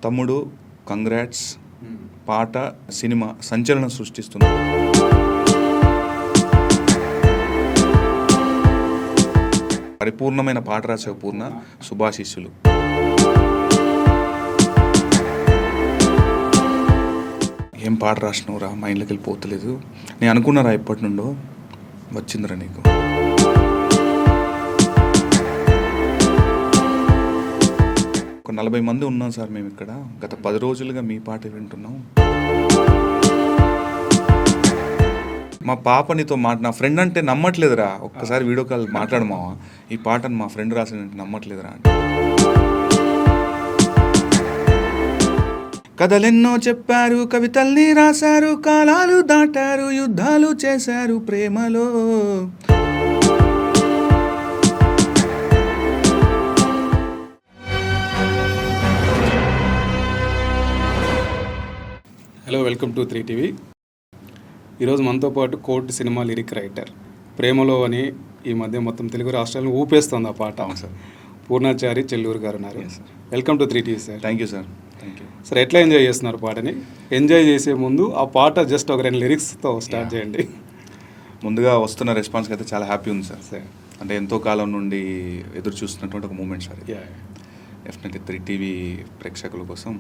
తమ్ముడు కంగ్రాట్స్ పాట సినిమా సంచలనం సృష్టిస్తుంది. పరిపూర్ణమైన పాట రాసే పూర్ణ శుభాశీస్సులు. ఏం పాట రాసినవురా, మా ఇంట్లోకి వెళ్ళిపోతలేదు. నేను అనుకున్నారా ఎప్పటి నుండో వచ్చిందిరా నీకు. ఒక 40 మంది ఉన్నాం సార్ మేము ఇక్కడ. గత 10 రోజులుగా మీ పాట వింటున్నాం. మా పాప నీతో నా ఫ్రెండ్ అంటే నమ్మట్లేదురా. ఒక్కసారి వీడియో కాల్ మాట్లాడమావా, ఈ పాటను మా ఫ్రెండ్ రాసినంటే నమ్మట్లేదురా అంటే. కథలెన్నో చెప్పారు, కవితల్ని రాశారు, కాలాలు దాటారు, యుద్ధాలు చేశారు ప్రేమలో. Hello, welcome to 3 TV. ఈరోజు మనతో పాటు కోర్టు సినిమా లిరిక్ రైటర్ ప్రేమలో అని ఈ మధ్య మొత్తం తెలుగు రాష్ట్రాలను ఊపేస్తుంది ఆ పాట. సార్ పూర్ణాచారి చెల్లూరు గారు ఉన్నారు. Welcome to 3 TV sir. Thank you sir. Thank you sir. ఎట్లా ఎంజాయ్ చేస్తున్నారు పాటని? ఎంజాయ్ చేసే ముందు ఆ పాట జస్ట్ ఒక 2 లిరిక్స్తో స్టార్ట్ చేయండి. ముందుగా వస్తున్న రెస్పాన్స్కి అయితే చాలా హ్యాపీ ఉంది సార్. అంటే ఎంతో కాలం నుండి ఎదురు చూస్తున్నటువంటి ఒక మూమెంట్ సార్. డెఫినెట్లీ 3 టీవీ ప్రేక్షకుల కోసం.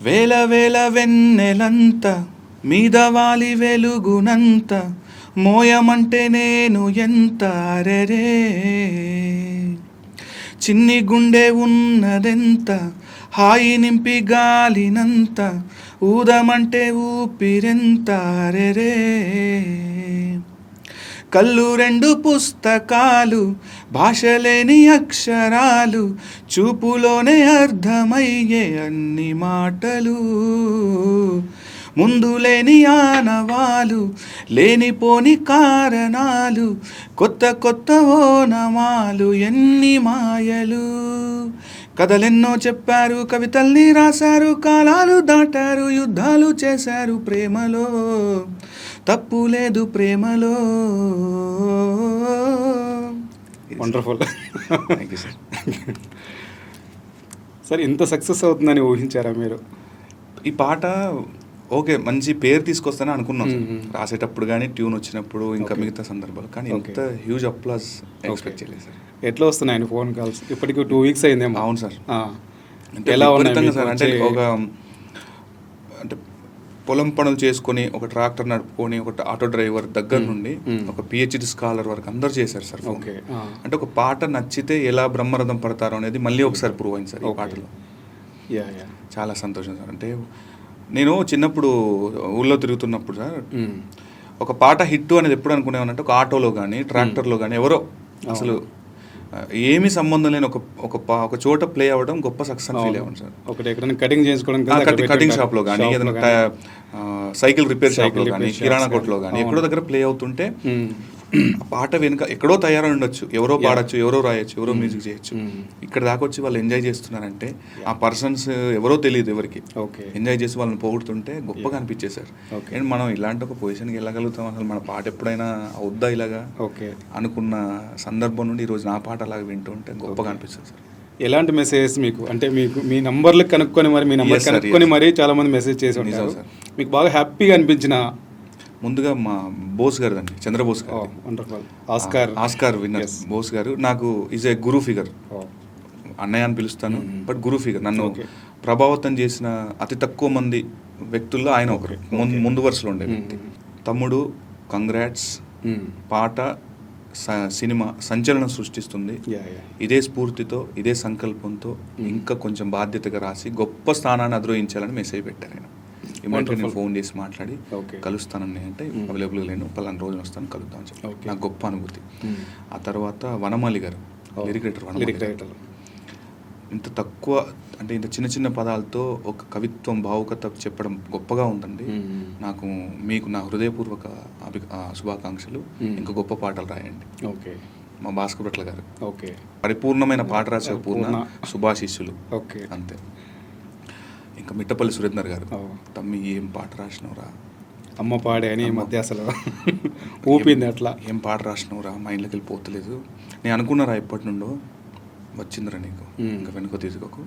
వేల వేల వెన్నెలంత మీద వాలి వెలుగునంత మోయమంటే నేను ఎంత అరెరే, చిన్ని గుండె ఉన్నదెంత హాయి నింపి గాలినంత ఊదమంటే ఊపిరెంత అరెరే. కళ్ళు 2 పుస్తకాలు, భాషలేని అక్షరాలు, చూపులోనే అర్థమయ్యే అన్ని మాటలు, ముందు లేని ఆనవాలు, లేనిపోని కారణాలు, కొత్త కొత్త ఓనమాలు, ఎన్ని మాయలు. కథలెన్నో చెప్పారు, కవితల్ని రాశారు, కాలాలు దాటారు, యుద్ధాలు చేశారు ప్రేమలో. తప్పు లేదు ప్రేమలో. Wonderful. Thank you sir. Sir, ఇంత సక్సెస్ అవుతుందని ఊహించారా మీరు? ఈ పాట ఓకే మంచి పేరు తీసుకొస్తానని అనుకున్నాం సార్. రాసేటప్పుడు కానీ ట్యూన్ వచ్చినప్పుడు ఇంకా మిగతా సందర్భాలు, కానీ ఇంత హ్యూజ్ అప్లాజ్ ఎక్స్పెక్ట్ చేయలేదు సార్. ఎట్లా వస్తున్నాయి ఫోన్ కాల్స్? ఇప్పటికి 2 వీక్స్ అయిందేమో. అవును సార్. అంటే ఎలా ఉన్నాయి సార్? అంటే అంటే పొలం పనులు చేసుకొని, ఒక ట్రాక్టర్ నడుపుకొని, ఒక ఆటో డ్రైవర్ దగ్గర నుండి ఒక పిహెచ్డి స్కాలర్ వరకు అందరు చేశారు సార్. ఓకే. అంటే ఒక పాట నచ్చితే ఎలా బ్రహ్మరథం పడతారో అనేది మళ్ళీ ఒకసారి ప్రూవ్ అయింది సార్ ఈ పాటలో. చాలా సంతోషం సార్. అంటే నేను చిన్నప్పుడు ఊళ్ళో తిరుగుతున్నప్పుడు సార్, ఒక పాట హిట్ అనేది ఎప్పుడు అనుకునేవానంటే ఒక ఆటోలో కానీ ట్రాక్టర్లో కానీ ఎవరో అసలు ఏమీ సంబంధం లేని ఒక చోట ప్లే అవ్వడం గొప్ప సక్సెస్ ఫీల్ అవ్వండి సార్. ఒకటి ఎక్కడైనా కటింగ్ చేసుకోవడం, కటింగ్ షాప్లో కానీ, ఏదైనా సైకిల్ రిపేర్ షాప్లో కానీ, కిరాణా కొట్లో కానీ ఎక్కడో దగ్గర ప్లే అవుతుంటే ఆ పాట వెనుక ఎక్కడో తయారై ఉండొచ్చు, ఎవరో పాడచ్చు, ఎవరో రాయొచ్చు, ఎవరో మ్యూజిక్ చేయొచ్చు. ఇక్కడ దాకా వచ్చి వాళ్ళు ఎంజాయ్ చేస్తున్నారంటే ఆ పర్సన్స్ ఎవరో తెలియదు ఎవరికి, ఎంజాయ్ చేసి వాళ్ళని పోగొడుతుంటే గొప్పగా అనిపించేశారు. అండ్ మనం ఇలాంటి ఒక పొజిషన్కి వెళ్ళగలుగుతాం, అసలు మన పాట ఎప్పుడైనా అవుద్దా ఇలాగా అనుకున్న సందర్భం నుండి ఈరోజు నా పాట అలాగా వింటుంటే గొప్పగా అనిపిస్తుంది సార్. ఎలాంటి మెసేజెస్ మీకు అంటే మీ నంబర్లు కనుక్కొని మరి మీ నంబర్ కనుక్కొని మరి చాలా మంది మెసేజ్ చేసి ఉంటారు సార్. మీకు బాగా హ్యాపీగా అనిపించిన? ముందుగా మా బోస్ గారు అండి, చంద్రబోస్ గారు, ఆస్కార్ విన్నర్ బోస్ గారు నాకు ఈజ్ ఏ గురు ఫిగర్. అన్నయ్య అని పిలుస్తాను, బట్ గురు ఫిగర్. నన్ను ప్రభావితం చేసిన అతి తక్కువ మంది వ్యక్తుల్లో ఆయన ఒకరు, ముందు వరుసలో ఉండే వ్యక్తి. తమ్ముడు కంగ్రాట్స్ పాట సినిమా సంచలనం సృష్టిస్తుంది. ఇదే స్ఫూర్తితో, ఇదే సంకల్పంతో ఇంకా కొంచెం బాధ్యతగా రాసి గొప్ప స్థానాన్ని అధిరోహించాలని మెసేజ్ పెట్టారు ఆయన. ఇమీడియట్గా నేను ఫోన్ చేసి మాట్లాడి కలుస్తానని అంటే అవైలబుల్గా లేను, పలానా రోజున వస్తాను, కలుద్దామని చెప్పి నాకు గొప్ప అనుభూతి. ఆ తర్వాత వనమాలి గారు, లిరిక్ రైటర్. ఇంత తక్కువ అంటే ఇంత చిన్న చిన్న పదాలతో ఒక కవిత్వం, భావుకత చెప్పడం గొప్పగా ఉందండి. మీకు నా హృదయపూర్వక శుభాకాంక్షలు. ఇంకా గొప్ప పాటలు రాయండి. మా భాస్కర్ భట్ల గారు పరిపూర్ణమైన పాట రాసే పూర్ణ శుభాశీస్సులు. అంతే. ఇంకా మిట్టపల్లి సురేందర్ గారు, తమ్మి ఏం పాట రాసినవురా, అమ్మ పాడే అని మధ్య అసలు ఊపింది. అట్లా ఏం పాట రాసినవురా, మా ఇంట్లోకి వెళ్ళిపోతలేదు. నేను అనుకున్నారా ఎప్పటి నుండో వచ్చిందిరా నీకు, ఇంకా వెనుక తీసుకోకు,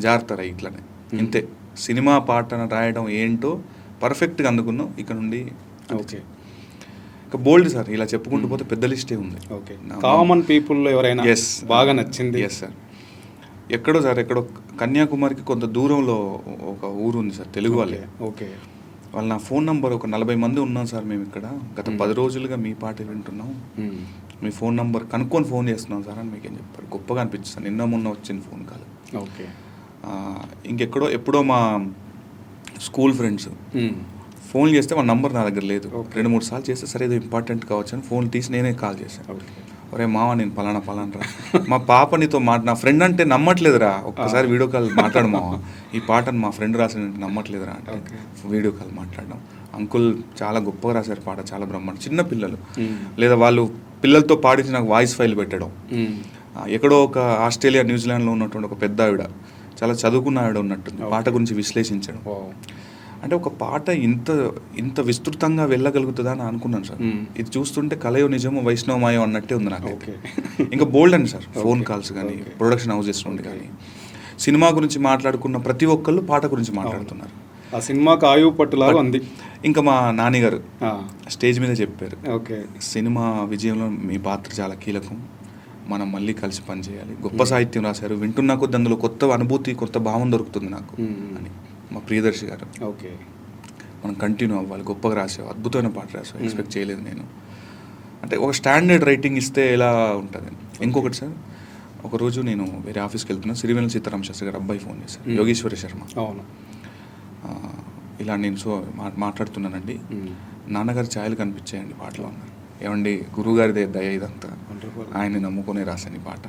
జాగ్రత్తరా ఇట్లనే. ఇంతే, సినిమా పాటను రాయడం ఏంటో పర్ఫెక్ట్గా అందుకున్నావు. ఇక నుండి ఓకే, ఇంకా బోల్డ్ సార్, ఇలా చెప్పుకుంటూ పోతే పెద్ద లిస్టే ఉంది. ఓకే, కామన్ పీపుల్లో ఎవరైనా బాగా నచ్చింది? ఎస్ సార్, ఎక్కడో సార్, ఎక్కడో కన్యాకుమారికి కొంత దూరంలో ఒక ఊరు ఉంది సార్, తెలుగు వాళ్ళే. ఓకే, వాళ్ళు నా ఫోన్ నంబర్, ఒక 40 మంది ఉన్నాం సార్ మేము ఇక్కడ, గత 10 రోజులుగా మీ పాటలు వింటున్నాం, మీ ఫోన్ నంబర్ కనుక్కొని ఫోన్ చేస్తున్నాం సార్ అని మీకేం చెప్పారు. గొప్పగా అనిపించింది సార్, నిన్న మొన్న వచ్చిన ఫోన్ కాల్. ఓకే, ఇంకెక్కడో ఎప్పుడో మా స్కూల్ ఫ్రెండ్స్ ఫోన్ చేస్తే వాళ్ళ నంబర్ నా దగ్గర లేదు, 2-3 సార్లు చేస్తే సరే ఏదో ఇంపార్టెంట్ కావచ్చు అని ఫోన్ తీసి నేనే కాల్ చేశాను. ఒరే మావా, నేను పలానా రా, మా పాప నీతో నా ఫ్రెండ్ అంటే నమ్మట్లేదురా, ఒక్కసారి వీడియో కాల్ మాట్లాడు మావా, ఈ పాటను మా ఫ్రెండ్ రాసిన నమ్మట్లేదురా అంటే వీడియో కాల్ మాట్లాడడం. అంకుల్ చాలా గొప్పగా రాశారు పాట, చాలా బ్రహ్మాండం. చిన్న పిల్లలు లేదా వాళ్ళు పిల్లలతో పాడించి నాకు వాయిస్ ఫైల్ పెట్టడం. ఎక్కడో ఒక ఆస్ట్రేలియా న్యూజిలాండ్లో ఉన్నటువంటి ఒక పెద్ద ఆవిడ, చాలా చదువుకున్న ఆవిడ ఉన్నట్టుంది, పాట గురించి విశ్లేషించడం. అంటే ఒక పాట ఇంత విస్తృతంగా వెళ్ళగలుగుతుందా అని అనుకున్నాను సార్. ఇది చూస్తుంటే కలయో నిజమో వైష్ణవమాయో అన్నట్టే ఉంది నాకు. ఇంకా బోల్డ్ అండి సార్, ఫోన్ కాల్స్ కానీ ప్రొడక్షన్ హౌసెస్ నుండి కానీ సినిమా గురించి మాట్లాడుకున్న ప్రతి ఒక్కళ్ళు పాట గురించి మాట్లాడుతున్నారు. ఆ సినిమాకి ఆయువు పట్టులాగా ఉంది. ఇంకా మా నాన్నగారు స్టేజ్ మీద చెప్పారు, ఓకే, సినిమా విజయంలో మీ పాత్ర చాలా కీలకం, మనం మళ్ళీ కలిసి పనిచేయాలి. గొప్ప సాహిత్యం రాశారు, వింటున్నా కొద్ది అందులో కొత్త అనుభూతి, కొత్త భావం దొరుకుతుంది నాకు అని మా ప్రియదర్శి గారు. ఓకే, మనం కంటిన్యూ అవ్వాలి, గొప్పగా రాసావు, అద్భుతమైన పాట రాసావు, ఎక్స్పెక్ట్ చేయలేదు నేను. అంటే ఒక స్టాండర్డ్ రైటింగ్ ఇస్తే ఎలా ఉంటుంది. ఇంకొకటి సార్, ఒకరోజు నేను వేరే ఆఫీస్కి వెళ్తున్నా, సిరివెన్నెల సీతారామ శాస్త్రి గారు అబ్బాయి ఫోన్ చేశారు, యోగేశ్వరి శర్మ. అవును, ఇలా నేను మాట్లాడుతున్నానండి, నాన్నగారు ఛాయలు కనిపించాయండి పాటలో అన్నారు. ఏమండి, గురువుగారిదే దయ ఇదంతా, ఆయన్ని నమ్ముకునే రాశాను ఈ పాట.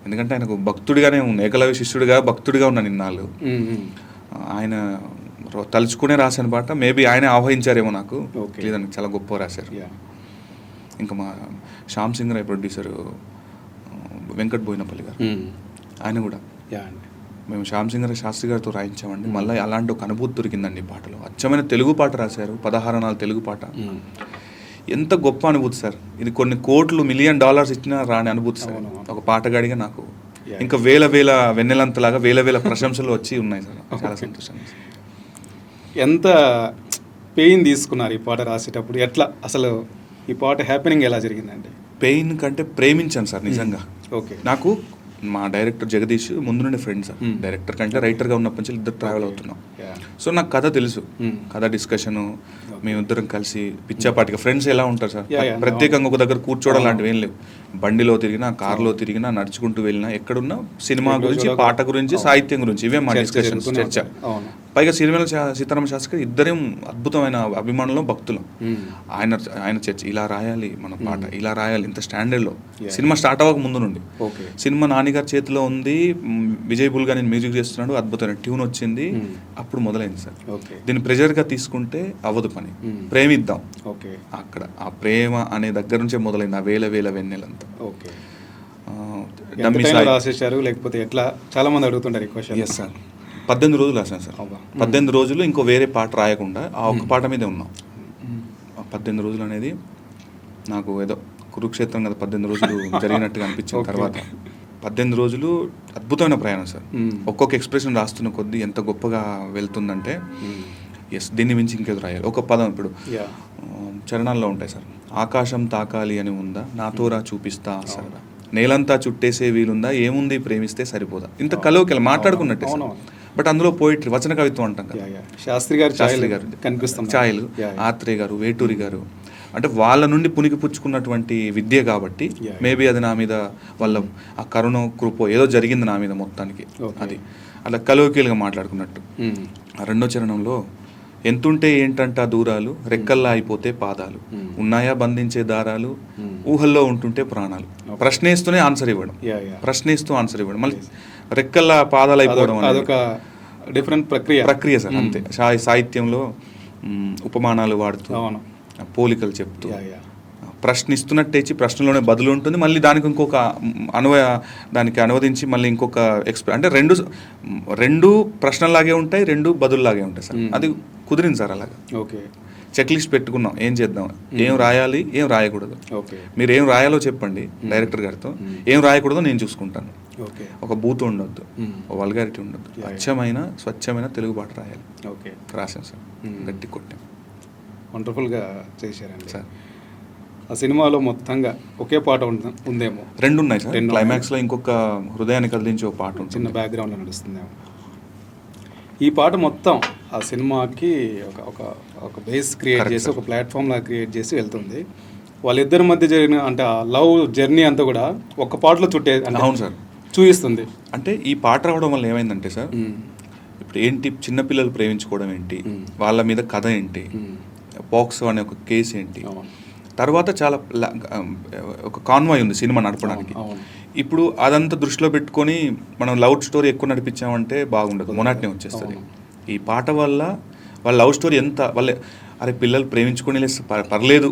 ఎందుకంటే ఆయనకు భక్తుడిగానే ఉన్న, ఏకలవ్య శిష్యుడిగా భక్తుడిగా ఉన్నాను ఇన్నాళ్ళు. ఆయన తలుచుకునే రాశాను పాట, మేబీ ఆయన ఆహ్వానించారేమో నాకు లేదని, చాలా గొప్ప రాశారు. ఇంకా మా శ్యామ్ సింగ్ రాయ్ ప్రొడ్యూసర్ వెంకట్ బోయినపల్లి గారు, ఆయన కూడా మేము శ్యామ్ సింగ్ రాయ్ శాస్త్రి గారితో రాయించామండి. మళ్ళీ అలాంటి ఒక అనుభూతి దొరికిందండి ఈ పాటలో. అచ్చమైన తెలుగు పాట రాశారు, 16 నాలుగు తెలుగు పాట. ఎంత గొప్ప అనుభూతి సార్, ఇది కొన్ని కోట్లు $1 మిలియన్ ఇచ్చినా రాని అనుభూతి సార్ ఒక పాటగాడిగా నాకు. ఇంకా వేల వెన్నెలంతలాగా వేల ప్రశంసలు వచ్చి ఉన్నాయి సార్, చాలా సంతోషంగా. ఎంత పెయిన్ తీసుకున్నారు ఈ పాట రాసేటప్పుడు? ఎట్లా అసలు ఈ పాట హ్యాపెనింగ్ ఎలా జరిగిందండి? పెయిన్ కంటే ప్రేమించాను సార్ నిజంగా. ఓకే, నాకు మా డైరెక్టర్ జగదీష్ ముందు నుండి ఫ్రెండ్ సార్, డైరెక్టర్ కంటే రైటర్గా ఉన్నప్పటి నుంచి ఇద్దరు ట్రావెల్ అవుతున్నాం. సో నాకు కథ తెలుసు, కథ డిస్కషను, మేమిద్దరం కలిసి పిచ్చాపాటిగా ఫ్రెండ్స్ ఎలా ఉంటారు సార్, ప్రత్యేకంగా ఒక దగ్గర కూర్చోవడం లాంటివి ఏం లేవు. బండిలో తిరిగినా, కార్లో తిరిగినా, నడుచుకుంటూ వెళ్ళినా, ఎక్కడున్నా సినిమా గురించి, పాట గురించి, సాహిత్యం గురించి ఇవే మా డిస్కషన్స్, చర్చ. పైగా సిరివెన్నెల సీతారామ శాస్త్రి గారు ఇద్దరేం అద్భుతమైన అభిమానులు, భక్తులు. ఆయన చర్చ, ఇలా రాయాలి మన పాట, ఇలా రాయాలి ఇంత స్టాండర్డ్లో. సినిమా స్టార్ట్ అవ్వక ముందు నుండి సినిమా నాన్నగారి చేతిలో ఉంది, విజయ్ బుల్గా నేను మ్యూజిక్ చేస్తున్నాడు, అద్భుతమైన ట్యూన్ వచ్చింది, అప్పుడు మొదలైంది సార్. దీన్ని ప్రెజర్గా తీసుకుంటే అవ్వదు పని, ప్రేమిద్దాం. అక్కడ ఆ ప్రేమ అనే దగ్గర నుంచే మొదలైంది ఆ వేల వెన్నెలంతా. రాసేసారు లేకపోతే ఎట్లా? చాలా మంది అడుగుతుంటారు ఈ క్వశ్చన్. ఎస్ సార్, 18 రోజులు రాశాను సార్. 18 రోజులు ఇంకో వేరే పాట రాయకుండా ఆ ఒక్క పాట మీదే ఉన్నాం. 18 రోజులు అనేది నాకు ఏదో కురుక్షేత్రం కదా 18 రోజులు జరిగినట్టుగా అనిపించిన తర్వాత 18 రోజులు అద్భుతమైన ప్రయాణం సార్. ఒక్కొక్క ఎక్స్ప్రెషన్ రాస్తున్న కొద్దీ ఎంత గొప్పగా వెళ్తుందంటే, ఎస్ దీన్ని మించి ఇంకేదో రాయాలి. ఒక పదం ఇప్పుడు చరణాల్లో ఉంటాయి సార్, ఆకాశం తాకాలి అని ఉందా, నాతోరా చూపిస్తా సరదా, నేలంతా చుట్టేసే వీలుందా, ఏముంది ప్రేమిస్తే సరిపోదా. ఇంత కలవకెళ్ళ మాట్లాడుకున్నట్టే సార్. బట్ అందులో పోయిటరీ, వచన కవిత్వం అంటాం కదా, శాస్త్రి గారు కనిపిస్తుంది, ఛాయలు, ఆత్రేయ గారు, వేటూరి గారు, అంటే వాళ్ళ నుండి పునికి పుచ్చుకున్నటువంటి విద్య కాబట్టి మేబీ అది నా మీద వాళ్ళ ఆ కరుణ కృపో ఏదో జరిగింది నా మీద మొత్తానికి. అది అలా కలవకీలుగా మాట్లాడుకున్నట్టు. రెండో చరణంలో, ఎంతుంటే ఏంటంట దూరాలు, రెక్కల్లా అయిపోతే పాదాలు, ఉన్నాయా బంధించే దారాలు, ఊహల్లో ఉంటుంటే ప్రాణాలు. ప్రశ్నేస్తూనే ఆన్సర్ ఇవ్వడం, ప్రశ్నిస్తూ ఆన్సర్ ఇవ్వడం, మళ్ళీ రెక్కల్లా పాదాలు అయిపోవడం, అదొక డిఫరెంట్ ప్రక్రియ సార్. అంతే, సాహిత్యంలో ఉపమానాలు వాడుతూ, పోలికలు చెప్తూ, ప్రశ్నిస్తున్నట్టే ప్రశ్నలోనే బదులు ఉంటుంది, మళ్ళీ దానికి ఇంకొక దానికి అనువదించి మళ్ళీ ఇంకొక అంటే రెండు ప్రశ్నలాగే ఉంటాయి, రెండు బదుల్లాగే ఉంటాయి సార్. అది కుదిరింది సార్ అలాగా. ఓకే, చెక్ లిస్ట్ పెట్టుకున్నాం ఏం చేద్దాం, ఏం రాయాలి ఏం రాయకూడదు. మీరు ఏం రాయాలో చెప్పండి డైరెక్టర్ గారితో, ఏం రాయకూడదో నేను చూసుకుంటాను. ఒక బూత్ ఉండొద్దు, ఒక వల్గారిటీ ఉండొద్దు, అచ్చమైన స్వచ్ఛమైన తెలుగు పాట రాయాలి. రాశాను సార్, గట్టి కొట్టాం. వండర్ఫుల్గా చేశారండి సార్. ఆ సినిమాలో మొత్తంగా ఒకే పాట ఉందేమో? రెండు ఉన్నాయి సార్. క్లైమాక్స్లో ఇంకొక హృదయాన్ని కదిలించే ఒక పాట ఉంటుంది, చిన్న బ్యాక్గ్రౌండ్లో నడుస్తుందేమో. ఈ పాట మొత్తం ఆ సినిమాకి ఒక ఒక బేస్ క్రియేట్ చేసి, ఒక ప్లాట్ఫామ్ లాగా క్రియేట్ చేసి వెళ్తుంది. వాళ్ళిద్దరి మధ్య జరిగిన అంటే ఆ లవ్ జర్నీ అంతా కూడా ఒక పాటలో చుట్టే. అవును సార్, చూపిస్తుంది. అంటే ఈ పాట రావడం వల్ల ఏమైందంటే సార్, ఇప్పుడు ఏంటి చిన్నపిల్లలు ప్రేమించుకోవడం ఏంటి, వాళ్ళ మీద కథ ఏంటి, పోక్సో అనే ఒక కేసు ఏంటి, తర్వాత చాలా ఒక కాన్వాయ్ ఉంది సినిమా నడపడానికి. ఇప్పుడు అదంతా దృష్టిలో పెట్టుకొని మనం లవ్ స్టోరీ ఎక్కువ నడిపించామంటే బాగుండదు, మొనాటిని వచ్చేస్తుంది. ఈ పాట వల్ల వాళ్ళ లవ్ స్టోరీ ఎంత వాళ్ళే, అరే పిల్లలు ప్రేమించుకునే పర్లేదు,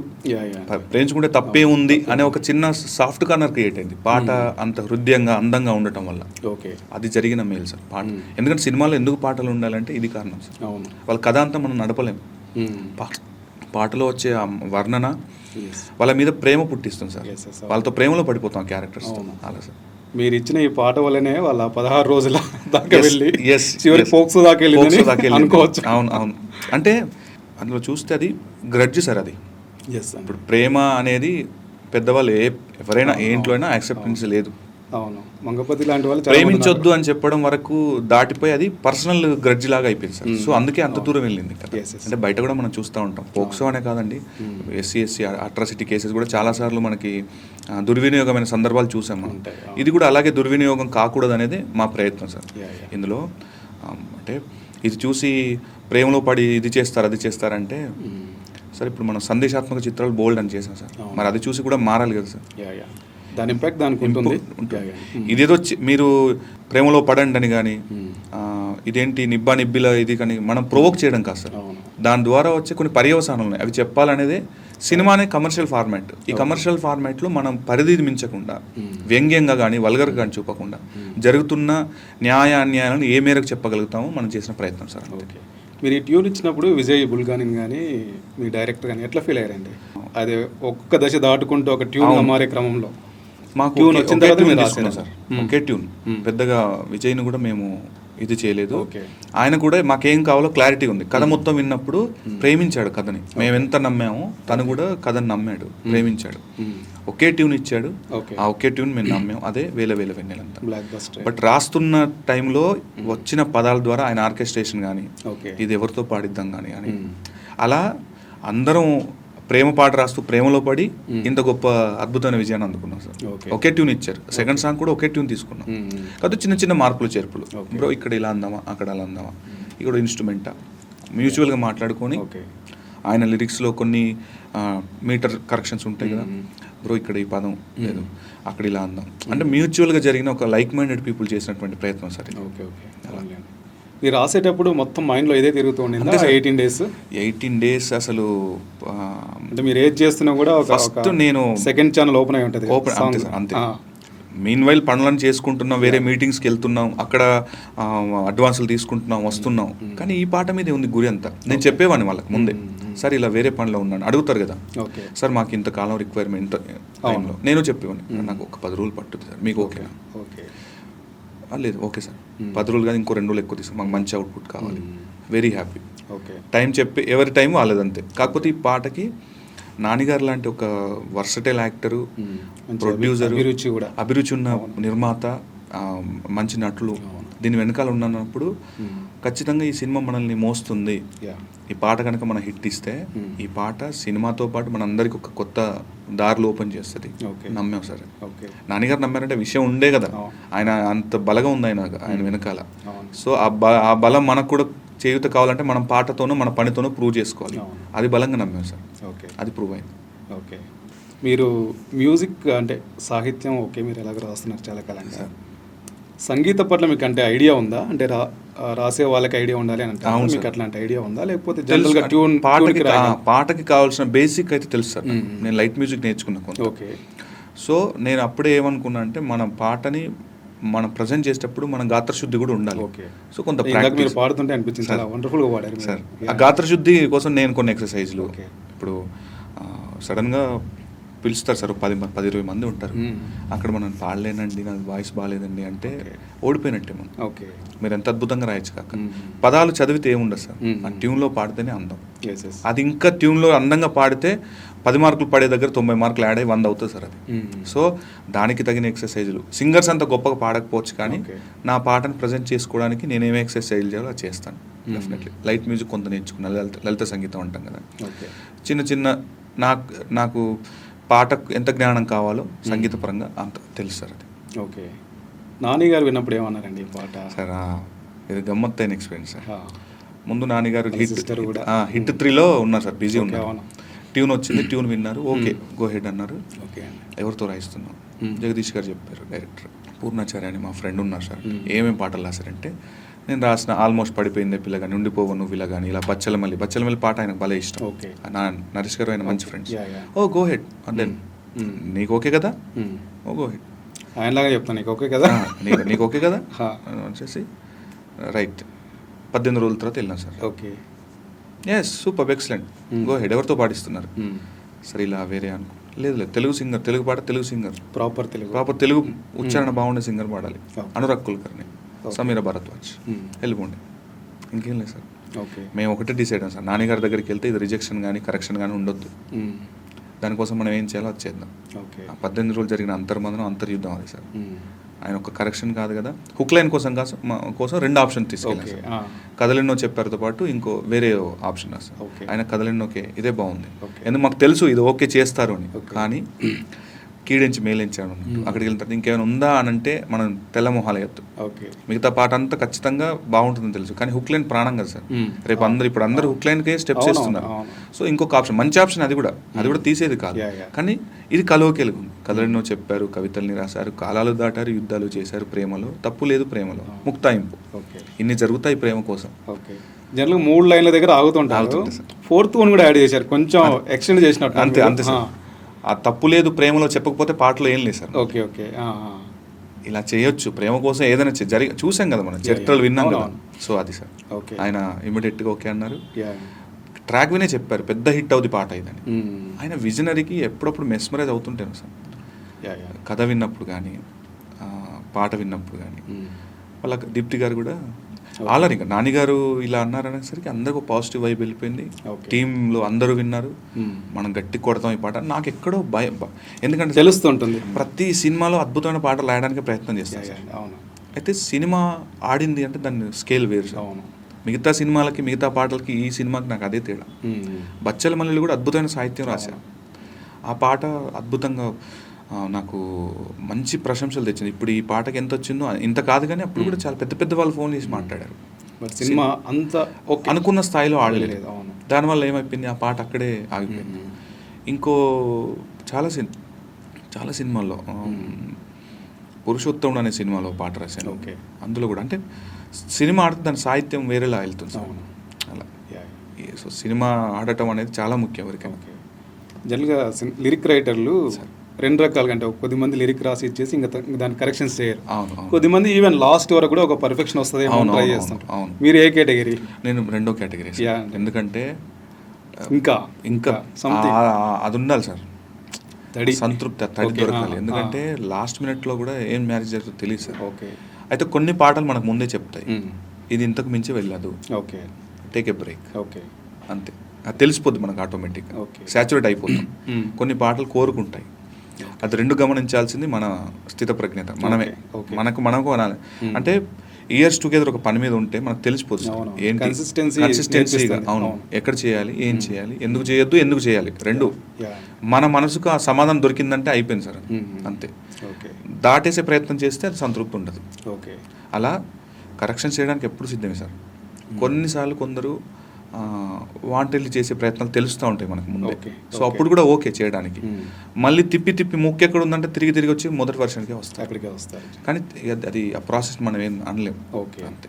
ప్రేమించుకుంటే తప్పే ఉంది అనే ఒక చిన్న సాఫ్ట్ కార్నర్ క్రియేట్ అయింది పాట అంత హృదయంగా అందంగా ఉండటం వల్ల. అది జరిగిన మేలు సార్ పాట. ఎందుకంటే సినిమాలో ఎందుకు పాటలు ఉండాలంటే ఇది కారణం సార్. వాళ్ళ కథ అంతా మనం నడపలేము, పాటలో వచ్చే వర్ణన వాళ్ళ మీద ప్రేమ పుట్టిస్తుంది సార్. వాళ్ళతో ప్రేమలో పడిపోతాం క్యారెక్టర్స్ అలా సార్. మీరు ఇచ్చిన ఈ పాట వల్లనే వాళ్ళ 16 రోజుల దాకా వెళ్ళి చివరికి పోక్సో దాకా వెళ్ళి అనుకోవచ్చు. అవును అవును, అంటే అందులో చూస్తే అది గ్రడ్జ్ సార్. అది ఇప్పుడు ప్రేమ అనేది పెద్దవాళ్ళు ఎవరైనా ఏ ఇంట్లో అయినా యాక్సెప్టెన్స్ లేదు. అవును, మంగపతి లాంటి వాళ్ళు ప్రేమించొద్దు అని చెప్పడం వరకు దాటిపోయి అది పర్సనల్ గ్రడ్జ్ లాగా అయిపోయింది సార్. సో అందుకే అంత దూరం వెళ్ళింది కదా. అంటే బయట కూడా మనం చూస్తూ ఉంటాం, పోక్సో అనే కాదండి, ఎస్సీ అట్రాసిటీ కేసెస్ కూడా చాలాసార్లు మనకి దుర్వినియోగమైన సందర్భాలు చూసాం మనం. ఇది కూడా అలాగే దుర్వినియోగం కాకూడదు అనేది మా ప్రయత్నం సార్ ఇందులో. అంటే ఇది చూసి ప్రేమలో పడి ఇది చేస్తారు అది చేస్తారంటే సార్, ఇప్పుడు మనం సందేశాత్మక చిత్రాలు బోల్డ్ అని చేసాం సార్, మరి అది చూసి కూడా మారాలి కదా సార్. దాని ఇంపాక్ట్ దానికి ఉంటుంది. ఇదేదో మీరు ప్రేమలో పడండి అని కానీ ఇదేంటి నిబ్బా నిబ్బిలా ఇది కానీ మనం ప్రొవోక్ చేయడం కాదు సార్. దాని ద్వారా వచ్చే కొన్ని పర్యవసానాలు ఉన్నాయి, అవి చెప్పాలనేదే సినిమా అనే కమర్షియల్ ఫార్మాట్. ఈ కమర్షియల్ ఫార్మాట్లో మనం పరిధి మించకుండా, వ్యంగ్యంగా కానీ వల్గర్గా కానీ చూపకుండా జరుగుతున్న న్యాయ అన్యాయాలను ఏ మేరకు చెప్పగలుగుతామో మనం చేసిన ప్రయత్నం సార్. మీరు ఈ ట్యూన్ ఇచ్చినప్పుడు విజయ్ బుల్గానిన్ కానీ మీ డైరెక్టర్ కానీ ఎట్లా ఫీల్ అయ్యారండి? అదే ఒక్కొక్క దశ దాటుకుంటూ ఒక ట్యూన్ మారే క్రమంలో మాకు ట్యూన్ వచ్చిన తర్వాత సార్, ఒకే ట్యూన్. పెద్దగా విజయ్ను కూడా మేము ఇది చేయలేదు. ఆయన కూడా మాకేం కావాలో క్లారిటీ ఉంది. కథ మొత్తం విన్నప్పుడు ప్రేమించాడు కథని, మేము ఎంత నమ్మామో తను కూడా కథని నమ్మాడు, ప్రేమించాడు. ఒకే ట్యూన్ ఇచ్చాడు, ఆ ఒకే ట్యూన్ మేము నమ్మాం, అదే వేల వేల వెన్నెలంతా. బట్ రాస్తున్న టైంలో వచ్చిన పదాల ద్వారా ఆయన ఆర్కెస్ట్రేషన్ కానీ ఇది ఎవరితో పాడిద్దాం కానీ అని అలా అందరం ప్రేమ పాట రాస్తూ ప్రేమలో పడి ఇంత గొప్ప అద్భుతమైన విజయాన్ని అందుకున్నాం సార్. ఒకే ట్యూన్ ఇచ్చారు, సెకండ్ సాంగ్ కూడా ఒకే ట్యూన్ తీసుకున్నాం. కాదు చిన్న చిన్న మార్పులు చేర్పులు, బ్రో ఇక్కడ ఇలా అందామా అక్కడ అలా అందామా, ఇక్కడ ఇన్స్ట్రుమెంటా, మ్యూచువల్గా మాట్లాడుకొని ఆయన లిరిక్స్లో కొన్ని మీటర్ కరెక్షన్స్ ఉంటాయి కదా, బ్రో ఇక్కడ ఈ పదం లేదు అక్కడ ఇలా అందాం అంటే మ్యూచువల్గా జరిగిన ఒక లైక్ మైండెడ్ పీపుల్ చేసినటువంటి ప్రయత్నం సార్. మీరు రాసేటప్పుడు మొత్తం మైండ్లో ఇదే తిరుగుతూ ఉండింది 18 డేస్ అసలు. అంటే మీరు ఏది చేస్తున్నా కూడా ఫస్ట్ నేను సెకండ్ ఛానల్ ఓపెన్ అయి ఉంటుంది, అంతే. మీన్ వైల్ పనులను చేసుకుంటున్నాం, వేరే మీటింగ్స్కి వెళ్తున్నాం, అక్కడ అడ్వాన్సులు తీసుకుంటున్నాం, వస్తున్నాం. కానీ ఈ పాట మీద ఉంది గురి అంతా. నేను చెప్పేవాడిని వాళ్ళకి ముందే, సార్ ఇలా వేరే పనిలో ఉన్నాను, అడుగుతారు కదా సార్ మాకు ఇంతకాలం రిక్వైర్మెంట్ టైంలో. నేను చెప్పేవాడిని నాకు ఒక 10 రోజులు పట్టుద్ది సార్, మీకు ఓకేనా? లేదు ఓకే సార్, 10 రోజులు కానీ ఇంకో 2 రోజులు ఎక్కువ తీసుకో, మాకు మంచి అవుట్పుట్ కావాలి, వెరీ హ్యాపీ. టైం చెప్పి ఎవరి టైం వాళ్ళదంతే. కాకపోతే ఈ పాటకి నానిగారు లాంటి ఒక వర్సటైల్ యాక్టరు, ప్రొడ్యూసరు, అభిరుచి ఉన్న నిర్మాత, మంచి నటులు దీని వెనకాల ఉన్నప్పుడు ఖచ్చితంగా ఈ సినిమా మనల్ని మోస్తుంది. ఈ పాట కనుక మనం హిట్ ఇస్తే ఈ పాట సినిమాతో పాటు మనందరికి ఒక కొత్త దారులు ఓపెన్ చేస్తుంది. నమ్మాం సార్. నాన్నగారు నమ్మారంటే విషయం ఉండే కదా, ఆయన అంత బలంగా ఉంది ఆయన వెనకాల. సో ఆ బలం మనకు కూడా చేయూత కావాలంటే మనం పాటతోనూ మన పనితోనూ ప్రూవ్ చేసుకోవాలి. అది బలంగా నమ్మాం సార్, అది ప్రూవ్ అయింది. ఓకే, మీరు మ్యూజిక్ అంటే సాహిత్యం ఓకే, మీరు ఎలాగ రాస్తున్నారు చాలా కాలంగా. సంగీత పట్ల మీకు అంటే ఐడియా ఉందా? అంటే రాసే వాళ్ళకి ఐడియా ఉండాలి అని అంటే మీకు అట్లాంటి ఐడియా ఉందా, లేకపోతే జనరల్గా ట్యూన్ పాటకి కావాల్సిన బేసిక్ అయితే తెలుసు సార్. నేను లైట్ మ్యూజిక్ నేర్చుకున్నాను. ఓకే, సో నేను అప్పుడే ఏమనుకున్నా అంటే మన పాటని మనం ప్రజెంట్ చేసేటప్పుడు మన గాత్రశుద్ధి కూడా ఉండాలి. ఓకే. సో కొంత ఇందాక ప్రాక్టీస్ మీరు పాడుతుంటే అనిపించింది చాలా వండర్ఫుల్గా పాడారు సార్. ఆ గాత్రశుద్ధి కోసం నేను కొన్ని ఎక్సర్సైజ్లు, ఓకే. ఇప్పుడు సడన్గా పిలుస్తారు సార్, 10-20 మంది ఉంటారు. అక్కడ మనం పాడలేనండి, నాకు వాయిస్ బాగాలేదండి అంటే ఓడిపోయినట్టే మనం. ఓకే. మీరు ఎంత అద్భుతంగా రాయొచ్చు కాక, పదాలు చదివితే ఏముండదు సార్, ఆ ట్యూన్లో పాడితేనే అందం. అది ఇంకా ట్యూన్లో అందంగా పాడితే 10 మార్కులు పడే దగ్గర 90 మార్కులు యాడ్ అయ్యి 100 అవుతుంది సార్ అది. సో దానికి తగిన ఎక్సర్సైజులు, సింగర్స్ అంత గొప్పగా పాడకపోవచ్చు కానీ నా పాటను ప్రజెంట్ చేసుకోవడానికి నేనేమి ఎక్సర్సైజులు చేయాలో అది చేస్తాను డెఫినెట్లీ. లైట్ మ్యూజిక్ కొంత నేర్చుకున్నా, లలిత సంగీతం అంటాం కదా, చిన్న చిన్న నాకు పాటకు ఎంత జ్ఞానం కావాలో సంగీతపరంగా అంత తెలుసు సార్ అది. ఓకే. నాని గారు విన్నప్పుడు ఏమన్నారండి ఈ పాట? సార్ ఇది గమ్మత్తైన ఎక్స్పీరియన్స్ సార్. ముందు నాని గారు హిట్ 3లో ఉన్నారు సార్, బిజీ ఉన్నారు. ట్యూన్ వచ్చింది, ట్యూన్ విన్నారు, ఓకే గో హెడ్ అన్నారు. ఓకే, ఎవరితో రాయిస్తున్నాం, జగదీష్ గారు చెప్పారు, డైరెక్టర్ పూర్ణాచార్య అని మా ఫ్రెండ్ ఉన్నారు సార్. ఏమేమి పాటలు రాశారంటే నేను రాసిన ఆల్మోస్ట్ పడిపోయిందే పిల్ల కానీ, ఉండిపోవ నువ్వు ఇలా కానీ, ఇలా బచ్చలమల్లి పాట ఆయనకు భలే ఇష్టం. నరేష్ గారు ఆయన మంచి ఫ్రెండ్స్. ఓ గో హెడ్ అంటే నీకు ఓకే కదా, ఓ గో హెడ్ ఆయనలాగా చెప్తాను, నీకు ఓకే కదా, నీకు ఓకే కదా వచ్చేసి రైట్. 18 రోజుల తర్వాత వెళ్ళినా sir. Okay. Yes super excellent, go head. ఎవరితో పాటిస్తున్నారు సరే, ఇలా వేరే అనుకో, లేదు తెలుగు సింగర్, తెలుగు పాట, తెలుగు సింగర్, ప్రాపర్ తెలుగు ఉచ్చారణ బాగుండే సింగర్ పాడాలి. అనురాగ్ కుల్కర్ని, సమీర భరద్వాజ్, వెళ్ళిపోండి, ఇంకేం లేదు సార్. ఓకే. మేము ఒకటే డిసైడ్ అయ్యాం సార్, నాన్నగారి దగ్గరికి వెళ్తే ఇది రిజెక్షన్ కానీ కరెక్షన్ కానీ ఉండొద్దు, దానికోసం మనం ఏం చేయాలో అది చేద్దాం. ఓకే. 18 రోజులు జరిగిన అంతర్యుద్ధం అది సార్. ఆయన ఒక కరెక్షన్ కాదు కదా, హుక్ లైన్ కోసం 2 ఆప్షన్ తీసుకెళ్ళాను సార్. కథలెన్నో చెప్పారుతో పాటు ఇంకో వేరే ఆప్షన్ సార్. ఆయన కథలెన్నోకే ఇదే బాగుంది, ఎందుకు మాకు తెలుసు ఇది ఓకే చేస్తారు అని, కానీ కీడించి మేలించాడు అక్కడికి వెళ్ళిన తర్వాత ఇంకేమైనా ఉందా అని అంటే మనం తెల్ల మొహాలు ఎత్తు. మిగతా పాట అంతా ఖచ్చితంగా బాగుంటుందని తెలుసు, కానీ హుక్ లైన్ ప్రాణం కదా సార్. రేపు అందరూ హుక్ లైన్కే స్టెప్స్ చేస్తున్నారు. సో ఇంకొక ఆప్షన్, మంచి ఆప్షన్, అది కూడా తీసేది కాదు, కానీ ఇది కలోకెలుగు. కథలెన్నో చెప్పారు, కవితల్ని రాశారు, కాలాలు దాటారు, యుద్ధాలు చేశారు, ప్రేమలో తప్పు లేదు, ప్రేమలో ముక్తాయింపు, ఇన్ని జరుగుతాయి ప్రేమ కోసం. జనరల్గా 3 లైన్ల దగ్గర ఆగుతుంటారు, 4th వన్ కూడా యాడ్ చేశారు, కొంచెం ఎక్స్టెండ్ చేసినట్టు. అంతే సార్. ఆ తప్పు లేదు ప్రేమలో చెప్పకపోతే పాటలో ఏం లేదు సార్. ఓకే. ఓకే. ఇలా చేయొచ్చు, ప్రేమ కోసం ఏదైనా చూసాం కదా మనం, చరిత్రలు విన్నాం కదా. సో అది సార్, ఆయన ఇమీడియట్గా ఓకే అన్నారు. ట్రాక్ వినే చెప్పారు పెద్ద హిట్ అవుతుంది పాట ఇదని. ఆయన విజనరీకి ఎప్పుడప్పుడు మెస్మరైజ్ అవుతుంటాను సార్, కథ విన్నప్పుడు కానీ పాట విన్నప్పుడు కానీ. వాళ్ళ దీప్తి గారు కూడా ఆలర్, ఇంకా నాన్నగారు ఇలా అన్నారు అనేసరికి అందరికి పాజిటివ్ వైబ్ వెళ్ళిపోయింది, టీంలో అందరూ విన్నారు, మనం గట్టి కొడతాం ఈ పాట. నాకు ఎక్కడో భయం, ఎందుకంటే తెలుస్తుంటుంది ప్రతి సినిమాలో అద్భుతమైన పాటలు రాయడానికి ప్రయత్నం చేస్తాను. అయితే సినిమా ఆడింది అంటే దాని స్కేల్ వేరు సార్. మిగతా సినిమాలకి మిగతా పాటలకి ఈ సినిమాకి నాకు అదే తేడా. బచ్చలమల్లిలో కూడా అద్భుతమైన సాహిత్యం రాశారు, ఆ పాట అద్భుతంగా నాకు మంచి ప్రశంసలు తెచ్చింది. ఇప్పుడు ఈ పాటకి ఎంత వచ్చిందో ఇంత కాదు, కానీ అప్పుడు కూడా చాలా పెద్ద వాళ్ళు ఫోన్ చేసి మాట్లాడారు. సినిమా అంత అనుకున్న స్థాయిలో ఆడలేదు, దానివల్ల ఏమైపోయింది, ఆ పాట అక్కడే ఆగిపోయింది. ఇంకో చాలా సినిమాల్లో పురుషోత్తముడు అనే సినిమాలో పాట రాశాను. అందులో కూడా అంటే సినిమా ఆడితే దాని సాహిత్యం వేరేలా వెళ్తుంది సార్. అలా సో సినిమా ఆడటం అనేది చాలా ముఖ్యం ఎవరికైనా. జనరల్గా లిరిక్ రైటర్లు 2 రకాలుగా, అంటే కొద్దిమంది లిరిక్ రాసి ఇచ్చేసి ఇంకా దాని కరెక్షన్స్ చేయరు, కొద్దిమంది ఈవెన్ లాస్ట్ వరకు కూడా ఒక పర్ఫెక్షన్ వస్తుంది ట్రై చేస్తుంటారు. మీరు ఏ కేటగిరీ? నేను 2వ కేటగిరీ, ఎందుకంటే ఇంకా అది ఉండాలి సార్, సంతృప్తి, తడి దొరకాలి. ఎందుకంటే లాస్ట్ మినిట్లో కూడా ఏం మ్యారేజ్ జరుగుతుందో తెలియదు సార్. అయితే కొన్ని పాటలు మనకు ముందే చెప్తాయి, ఇది ఇంతకు మించి వెళ్ళదు, టేక్ ఏ బ్రేక్, అంతే, అది తెలిసిపోద్ది మనకు ఆటోమేటిక్గా, సాచురేట్ అయిపోతాం. కొన్ని పాటలు కోరుకుంటాయి, అది 2 గమనించాల్సింది మన స్థితప్రజ్ఞత, మనమే మనకు అనాలి. అంటే ఇయర్స్ టుగెదర్ ఒక పని మీద ఉంటే మనకు తెలిసిపోతుంది ఏంటి కన్సిస్టెన్సీగా, అవును ఎక్కడ చేయాలి, ఏం చేయాలి, ఎందుకు చేయొద్దు, ఎందుకు చేయాలి, 2 మన మనసుకు ఆ సమాధానం దొరికిందంటే అయిపోయింది సార్, అంతే. దాటేసే ప్రయత్నం చేస్తే అది సంతృప్తి ఉండదు. అలా కరెక్షన్ చేయడానికి ఎప్పుడు సిద్ధమే సార్. కొన్నిసార్లు కొందరు వాంటెళ్ళి చేసే ప్రయత్నాలు తెలుస్తూ ఉంటాయి మనకు ముందే, సో అప్పుడు కూడా ఓకే చేయడానికి. మళ్ళీ తిప్పి ముక్కు ఎక్కడ ఉందంటే తిరిగి వచ్చి మొదటి వర్షన్కే వస్తాయి, కానీ అది ఆ ప్రాసెస్ మనం ఏం అనలేము. అంతే.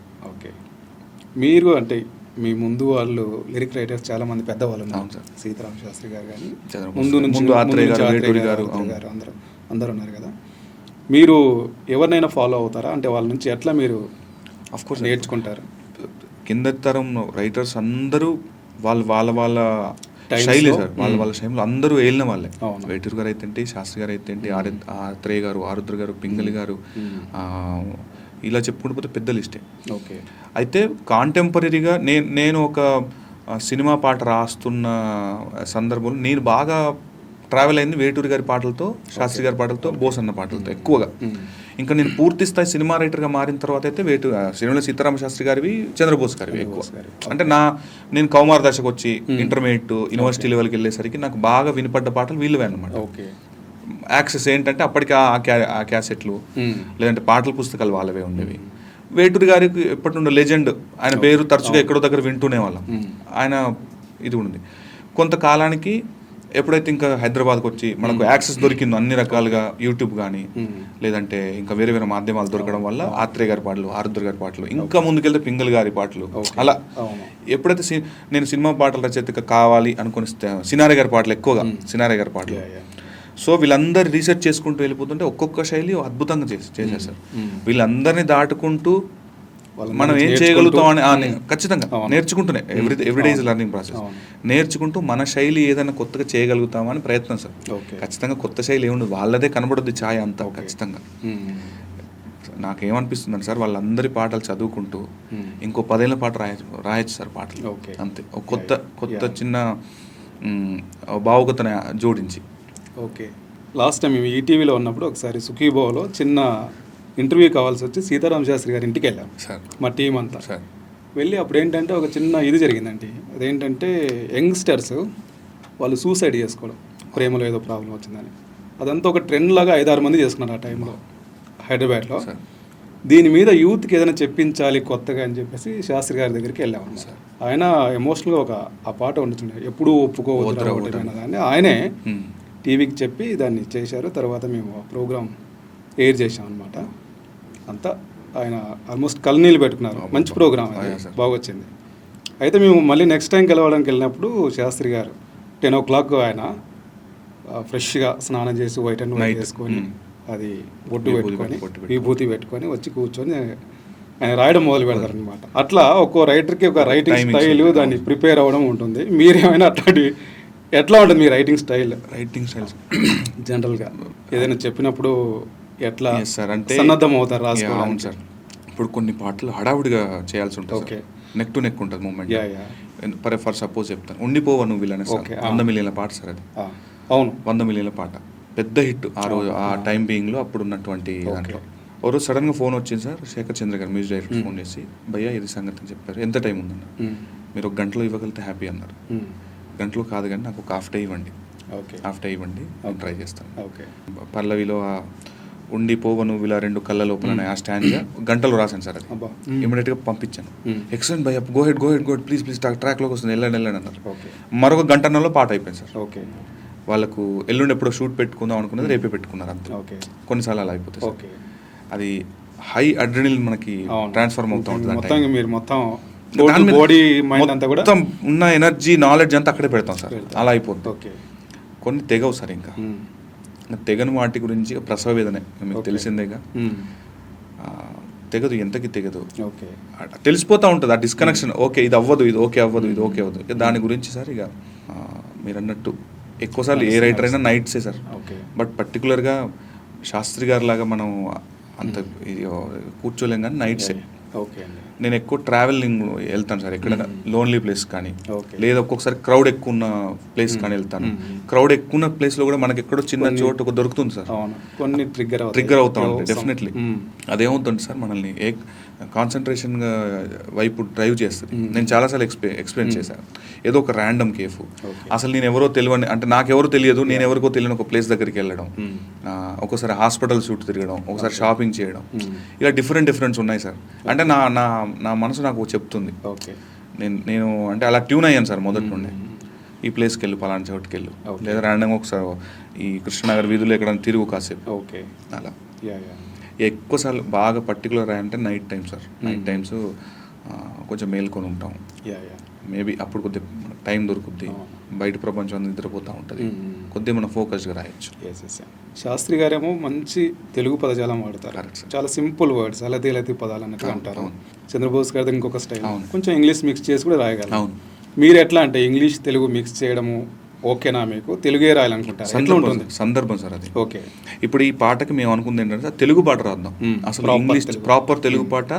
మీరు అంటే మీ ముందు వాళ్ళు లిరిక్ రైటర్స్ చాలా మంది పెద్దవాళ్ళు ఉన్నారు సార్, సీతారామ శాస్త్రి గారు కానీ, ముందు ఆత్రేయ గారు అందరూ ఉన్నారు కదా. మీరు ఎవరినైనా ఫాలో అవుతారా? అంటే వాళ్ళ నుంచి ఎట్లా మీరు ఆఫ్ కోర్స్ నేర్చుకుంటారు? కింద తరం రైటర్స్ అందరూ వాళ్ళ శైలి సార్, వాళ్ళ శైలిలో అందరూ ఏలిన వాళ్ళే. వేటూరు గారు అయితే, శాస్త్రి గారు అయితే, ఆత్రేయ గారు, ఆరుద్ర గారు, పింగళి గారు, ఇలా చెప్పుకుంటూ పోతే పెద్ద లిస్టే. ఓకే. అయితే కాంటెంపరీగా నేను ఒక సినిమా పాట రాస్తున్న సందర్భంలో నేను బాగా ట్రావెల్ అయింది వేటూరి గారి పాటలతో, శాస్త్రి గారి పాటలతో, బోస్ అన్న పాటలతో ఎక్కువగా. ఇంకా నేను పూర్తి స్థాయి సినిమా రైటర్గా మారిన తర్వాత అయితే శ్రీనివాస సీతారామ శాస్త్రి గారివి, చంద్రబోస్ గారివి ఎక్కువ. అంటే నేను కౌమార దశకు వచ్చి ఇంటర్మీడియట్, యూనివర్సిటీ లెవెల్కి వెళ్ళేసరికి నాకు బాగా వినపడ్డ పాటలు వీళ్ళవే అన్నమాట. యాక్సెస్ ఏంటంటే అప్పటికి ఆ క్యాసెట్లు లేదంటే పాటల పుస్తకాలు వాళ్ళవే ఉండేవి. వేటూరి గారికి ఎప్పటి నుండి లెజెండ్, ఆయన పేరు తరచుగా ఎక్కడో దగ్గర వింటూనే వాళ్ళం. ఆయన ఇది ఉంది. కొంతకాలానికి ఎప్పుడైతే ఇంకా హైదరాబాద్కి వచ్చి మనకు యాక్సెస్ దొరికిందో అన్ని రకాలుగా, యూట్యూబ్ కానీ లేదంటే ఇంకా వేరే వేరే మాధ్యమాలు దొరకడం వల్ల ఆత్రేయ గారి పాటలు, ఆరుద్ర గారి పాటలు, ఇంకా ముందుకెళ్తే పింగళి గారి పాటలు, అలా ఎప్పుడైతే నేను సినిమా పాటల రచయితగా కావాలి అనుకుని సినారే గారి పాటలు ఎక్కువగా, సినారే గారి పాటలు. సో వీళ్ళందరూ రీసెర్చ్ చేసుకుంటూ వెళ్ళిపోతుంటే ఒక్కొక్క శైలి అద్భుతంగా చేసేసారు. వీళ్ళందరినీ దాటుకుంటూ మనం ఏం చేయగలుగుతాం అని ఖచ్చితంగా నేర్చుకుంటూనే, ఎవ్రీడే ఈజ్ లెర్నింగ్ ప్రాసెస్. నేర్చుకుంటూ మన శైలి ఏదైనా కొత్తగా చేయగలుగుతామని ప్రయత్నం సార్. ఖచ్చితంగా కొత్త శైలి ఏముండదు, వాళ్ళదే కనబడుద్ది ఛాయ అంతా. ఖచ్చితంగా నాకేమనిపిస్తుందండి సార్, వాళ్ళందరి పాటలు చదువుకుంటూ ఇంకో 10 ఏళ్ళ పాట రాయొచ్చు సార్ పాటలు, అంతే. ఒక కొత్త చిన్న భావుకతను జోడించి. ఓకే. లాస్ట్ టైం మేము ఈటీవీలో ఉన్నప్పుడు ఒకసారి సుఖీభావ్లో చిన్న ఇంటర్వ్యూ కావాల్సి వచ్చి సీతారామ శాస్త్రి గారి ఇంటికి వెళ్ళాం సార్, మా టీం అంతా వెళ్ళి. అప్పుడు ఏంటంటే ఒక చిన్న ఇది జరిగిందండి. అదేంటంటే యంగ్స్టర్స్ వాళ్ళు సూసైడ్ చేసుకోవడం, ప్రేమలో ఏదో ప్రాబ్లం వచ్చిందని. అదంతా ఒక ట్రెండ్ లాగా 5-6 మంది చేసుకున్నారు ఆ టైంలో హైదరాబాద్లో. దీని మీద యూత్కి ఏదైనా చెప్పించాలి కొత్తగా అని చెప్పేసి శాస్త్రి గారి దగ్గరికి వెళ్ళాము సార్. ఆయన ఎమోషనల్గా ఆ పాట ఉండుతుండే, ఎప్పుడూ ఒప్పుకోవద్దు దాన్ని ఆయనే టీవీకి చెప్పి దాన్ని చేశారు. తర్వాత మేము ఆ ప్రోగ్రామ్ ఎయిర్ చేసాం అనమాట. అంతా ఆయన ఆల్మోస్ట్ కళ్ళనీళ్ళు పెట్టుకున్నారు. మంచి ప్రోగ్రామ్, బాగా వచ్చింది. అయితే మేము మళ్ళీ నెక్స్ట్ టైం కలవడానికి వెళ్ళినప్పుడు శాస్త్రి గారు 10 o'clock ఆయన ఫ్రెష్గా స్నానం చేసి వైట్ అండ్ వైట్ వేసుకొని, అది బొట్టు పెట్టుకొని, విభూతి పెట్టుకొని వచ్చి కూర్చొని ఆయన రాయడం మొదలు పెడతారనమాట. అట్లా ఒక్కో రైటర్కి ఒక రైటింగ్ స్టైల్, దాన్ని ప్రిపేర్ అవ్వడం ఉంటుంది. మీరేమైనా అట్లాంటి ఎట్లా ఉంటుంది మీ రైటింగ్ స్టైల్ జనరల్గా? ఏదైనా చెప్పినప్పుడు ఎట్లా సార్ అంటే సన్నద్ధం అవుతారు రాసుకోవడం? అవును సార్. ఇప్పుడు కొన్ని పాటలు హడావుడిగా చేయాల్సి ఉంటుంది. ఓకే. నెక్ టు నెక్ ఉంటుంది మూమెంట్. ఫర్ సపోజ్ చెప్తాను, ఉండిపోవ నువ్వు విలనే సార్, 100 మిలియన్ల పాట సార్ అది. అవును, 100 మిలియన్ల పాట, పెద్ద హిట్ ఆ రోజు, ఆ టైం బీయింగ్లో అప్పుడు ఉన్నటువంటి దాంట్లో. ఒక రోజు సడన్గా ఫోన్ వచ్చింది సార్, శేఖర్ చంద్ర గారు మ్యూజిక్ డైరెక్టర్ ఫోన్ చేసి, భయ్యా ఇది సంగతి అని చెప్పారు. ఎంత టైం ఉందన్న, మీరు 1 గంటలో ఇవ్వగలిగితే హ్యాపీ అన్నారు. గంటలో కాదు కానీ నాకు ఒక హాఫ్ డే ఇవ్వండి, ట్రై చేస్తాను. పల్లవిలో ఉండిపోవను ఇలా 2 కళ్ళ లోపల ఆ స్టాండ్గా గంటలో రాశాను సార్. అది ఇమీడియట్గా పంపించాను. ఎక్సలెంట్ భయ్యా, గో హెడ్ ప్లీజ్ ట్రాక్లోకి వస్తుంది, వెళ్ళండి అన్నారు. మరొక గంటన్నరలో పాట అయిపోయింది సార్. వాళ్ళకు ఎల్లుండి ఎప్పుడో షూట్ పెట్టుకుందాం అనుకున్నది రేపే పెట్టుకున్నారు అంతే. కొన్నిసార్లు అలా అయిపోతుంది సార్. అది హై అడ్రినల్ మనకి ట్రాన్స్ఫార్మ్ అవుతూ ఉంటుంది. మీరు మొత్తం ఉన్న ఎనర్జీ, నాలెడ్జ్ అంతా అక్కడే పెడతాం సార్. అలా అయిపోతుంది. కొన్ని తెగవు సార్. ఇంకా తెగని వాటి గురించి ప్రసవ వేదనే మీకు తెలిసిందేగా. తెగదు, ఎంతకి తెగదు, తెలిసిపోతూ ఉంటుంది ఆ డిస్కనెక్షన్. ఓకే ఇది అవ్వదు, ఇది ఓకే అవ్వదు, ఇది ఓకే అవ్వదు. దాని గురించి సార్ ఇక మీరు అన్నట్టు ఎక్కువసార్లు ఏ రైటర్ అయినా నైట్సే సార్. బట్ పర్టికులర్గా శాస్త్రి గారి లాగా మనం అంత కూర్చోలేం కానీ నైట్సే. నేను ఎక్కువ ట్రావెలింగ్ వెళ్తాను సార్, ఎక్కడైనా లోన్లీ ప్లేస్ కానీ, లేదా ఒక్కొక్కసారి క్రౌడ్ ఎక్కువ ఉన్న ప్లేస్ కానీ వెళ్తాను. క్రౌడ్ ఎక్కువ ఉన్న ప్లేస్లో కూడా మనకి ఎక్కడో చిన్న చోటు ఒక దొరుకుతుంది సార్, కొన్ని ట్రిగ్గర్ అవుతా ఉంటాయి డెఫినెట్లీ. అదేమవుతుంది సార్, మనల్ని కాన్సన్ట్రేషన్ వైపు డ్రైవ్ చేస్తుంది. నేను చాలాసార్లు ఎక్స్ప్లెయిన్ చేశాను. ఏదో ఒక ర్యాండమ్ కేఫ్, అసలు నేను ఎవరో తెలియని, అంటే నాకెవరో తెలియదు, నేను ఎవరికో తెలియని ఒక ప్లేస్ దగ్గరికి వెళ్ళడం, ఒకసారి హాస్పిటల్ చుట్టూ తిరగడం, ఒకసారి షాపింగ్ చేయడం, ఇలా డిఫరెంట్స్ ఉన్నాయి సార్. అంటే నా మనసు నాకు చెప్తుంది. నేను అంటే అలా ట్యూన్ అయ్యాను సార్ మొదటి నుండి. ఈ ప్లేస్కి వెళ్ళు, పలానా చోటుకి వెళ్ళు, లేదా ర్యాండమ్గా ఒకసారి ఈ కృష్ణనగర్ వీధులు ఎక్కడైనా తిరుగు కాసేపు, అలా. ఎక్కువసార్లు బాగా పర్టికులర్ అంటే night times sir. Night times కొంచెం మేల్కొని ఉంటాం. మేబీ అప్పుడు కొద్దిగా టైం దొరుకుద్ది, బయట ప్రపంచం నిద్రపోతూ ఉంటుంది, కొద్దిగా మనం ఫోకస్గా రాయొచ్చు. శాస్త్రి గారేమో మంచి తెలుగు పదజాలం వాడతారు, చాలా సింపుల్ వర్డ్స్, అలతి అలతి పదాలు అన్నట్టు అంటారు. చంద్రబోస్ గారి ఇంకొక స్టైల్, కొంచెం ఇంగ్లీష్ మిక్స్ చేసి కూడా రాయగలరు. మీరు ఎట్లా అంటే ఇంగ్లీష్ తెలుగు మిక్స్ చేయడము ఓకేనా, మీకు తెలుగే రాయాలనుకుంటారు? సందర్భం సార్ అది. ఓకే, ఇప్పుడు ఈ పాటకి మేము అనుకుంది ఏంటంటే తెలుగు పాట రాద్దాం, అసలు ఇంగ్లీష్ ప్రాపర్ తెలుగు పాట,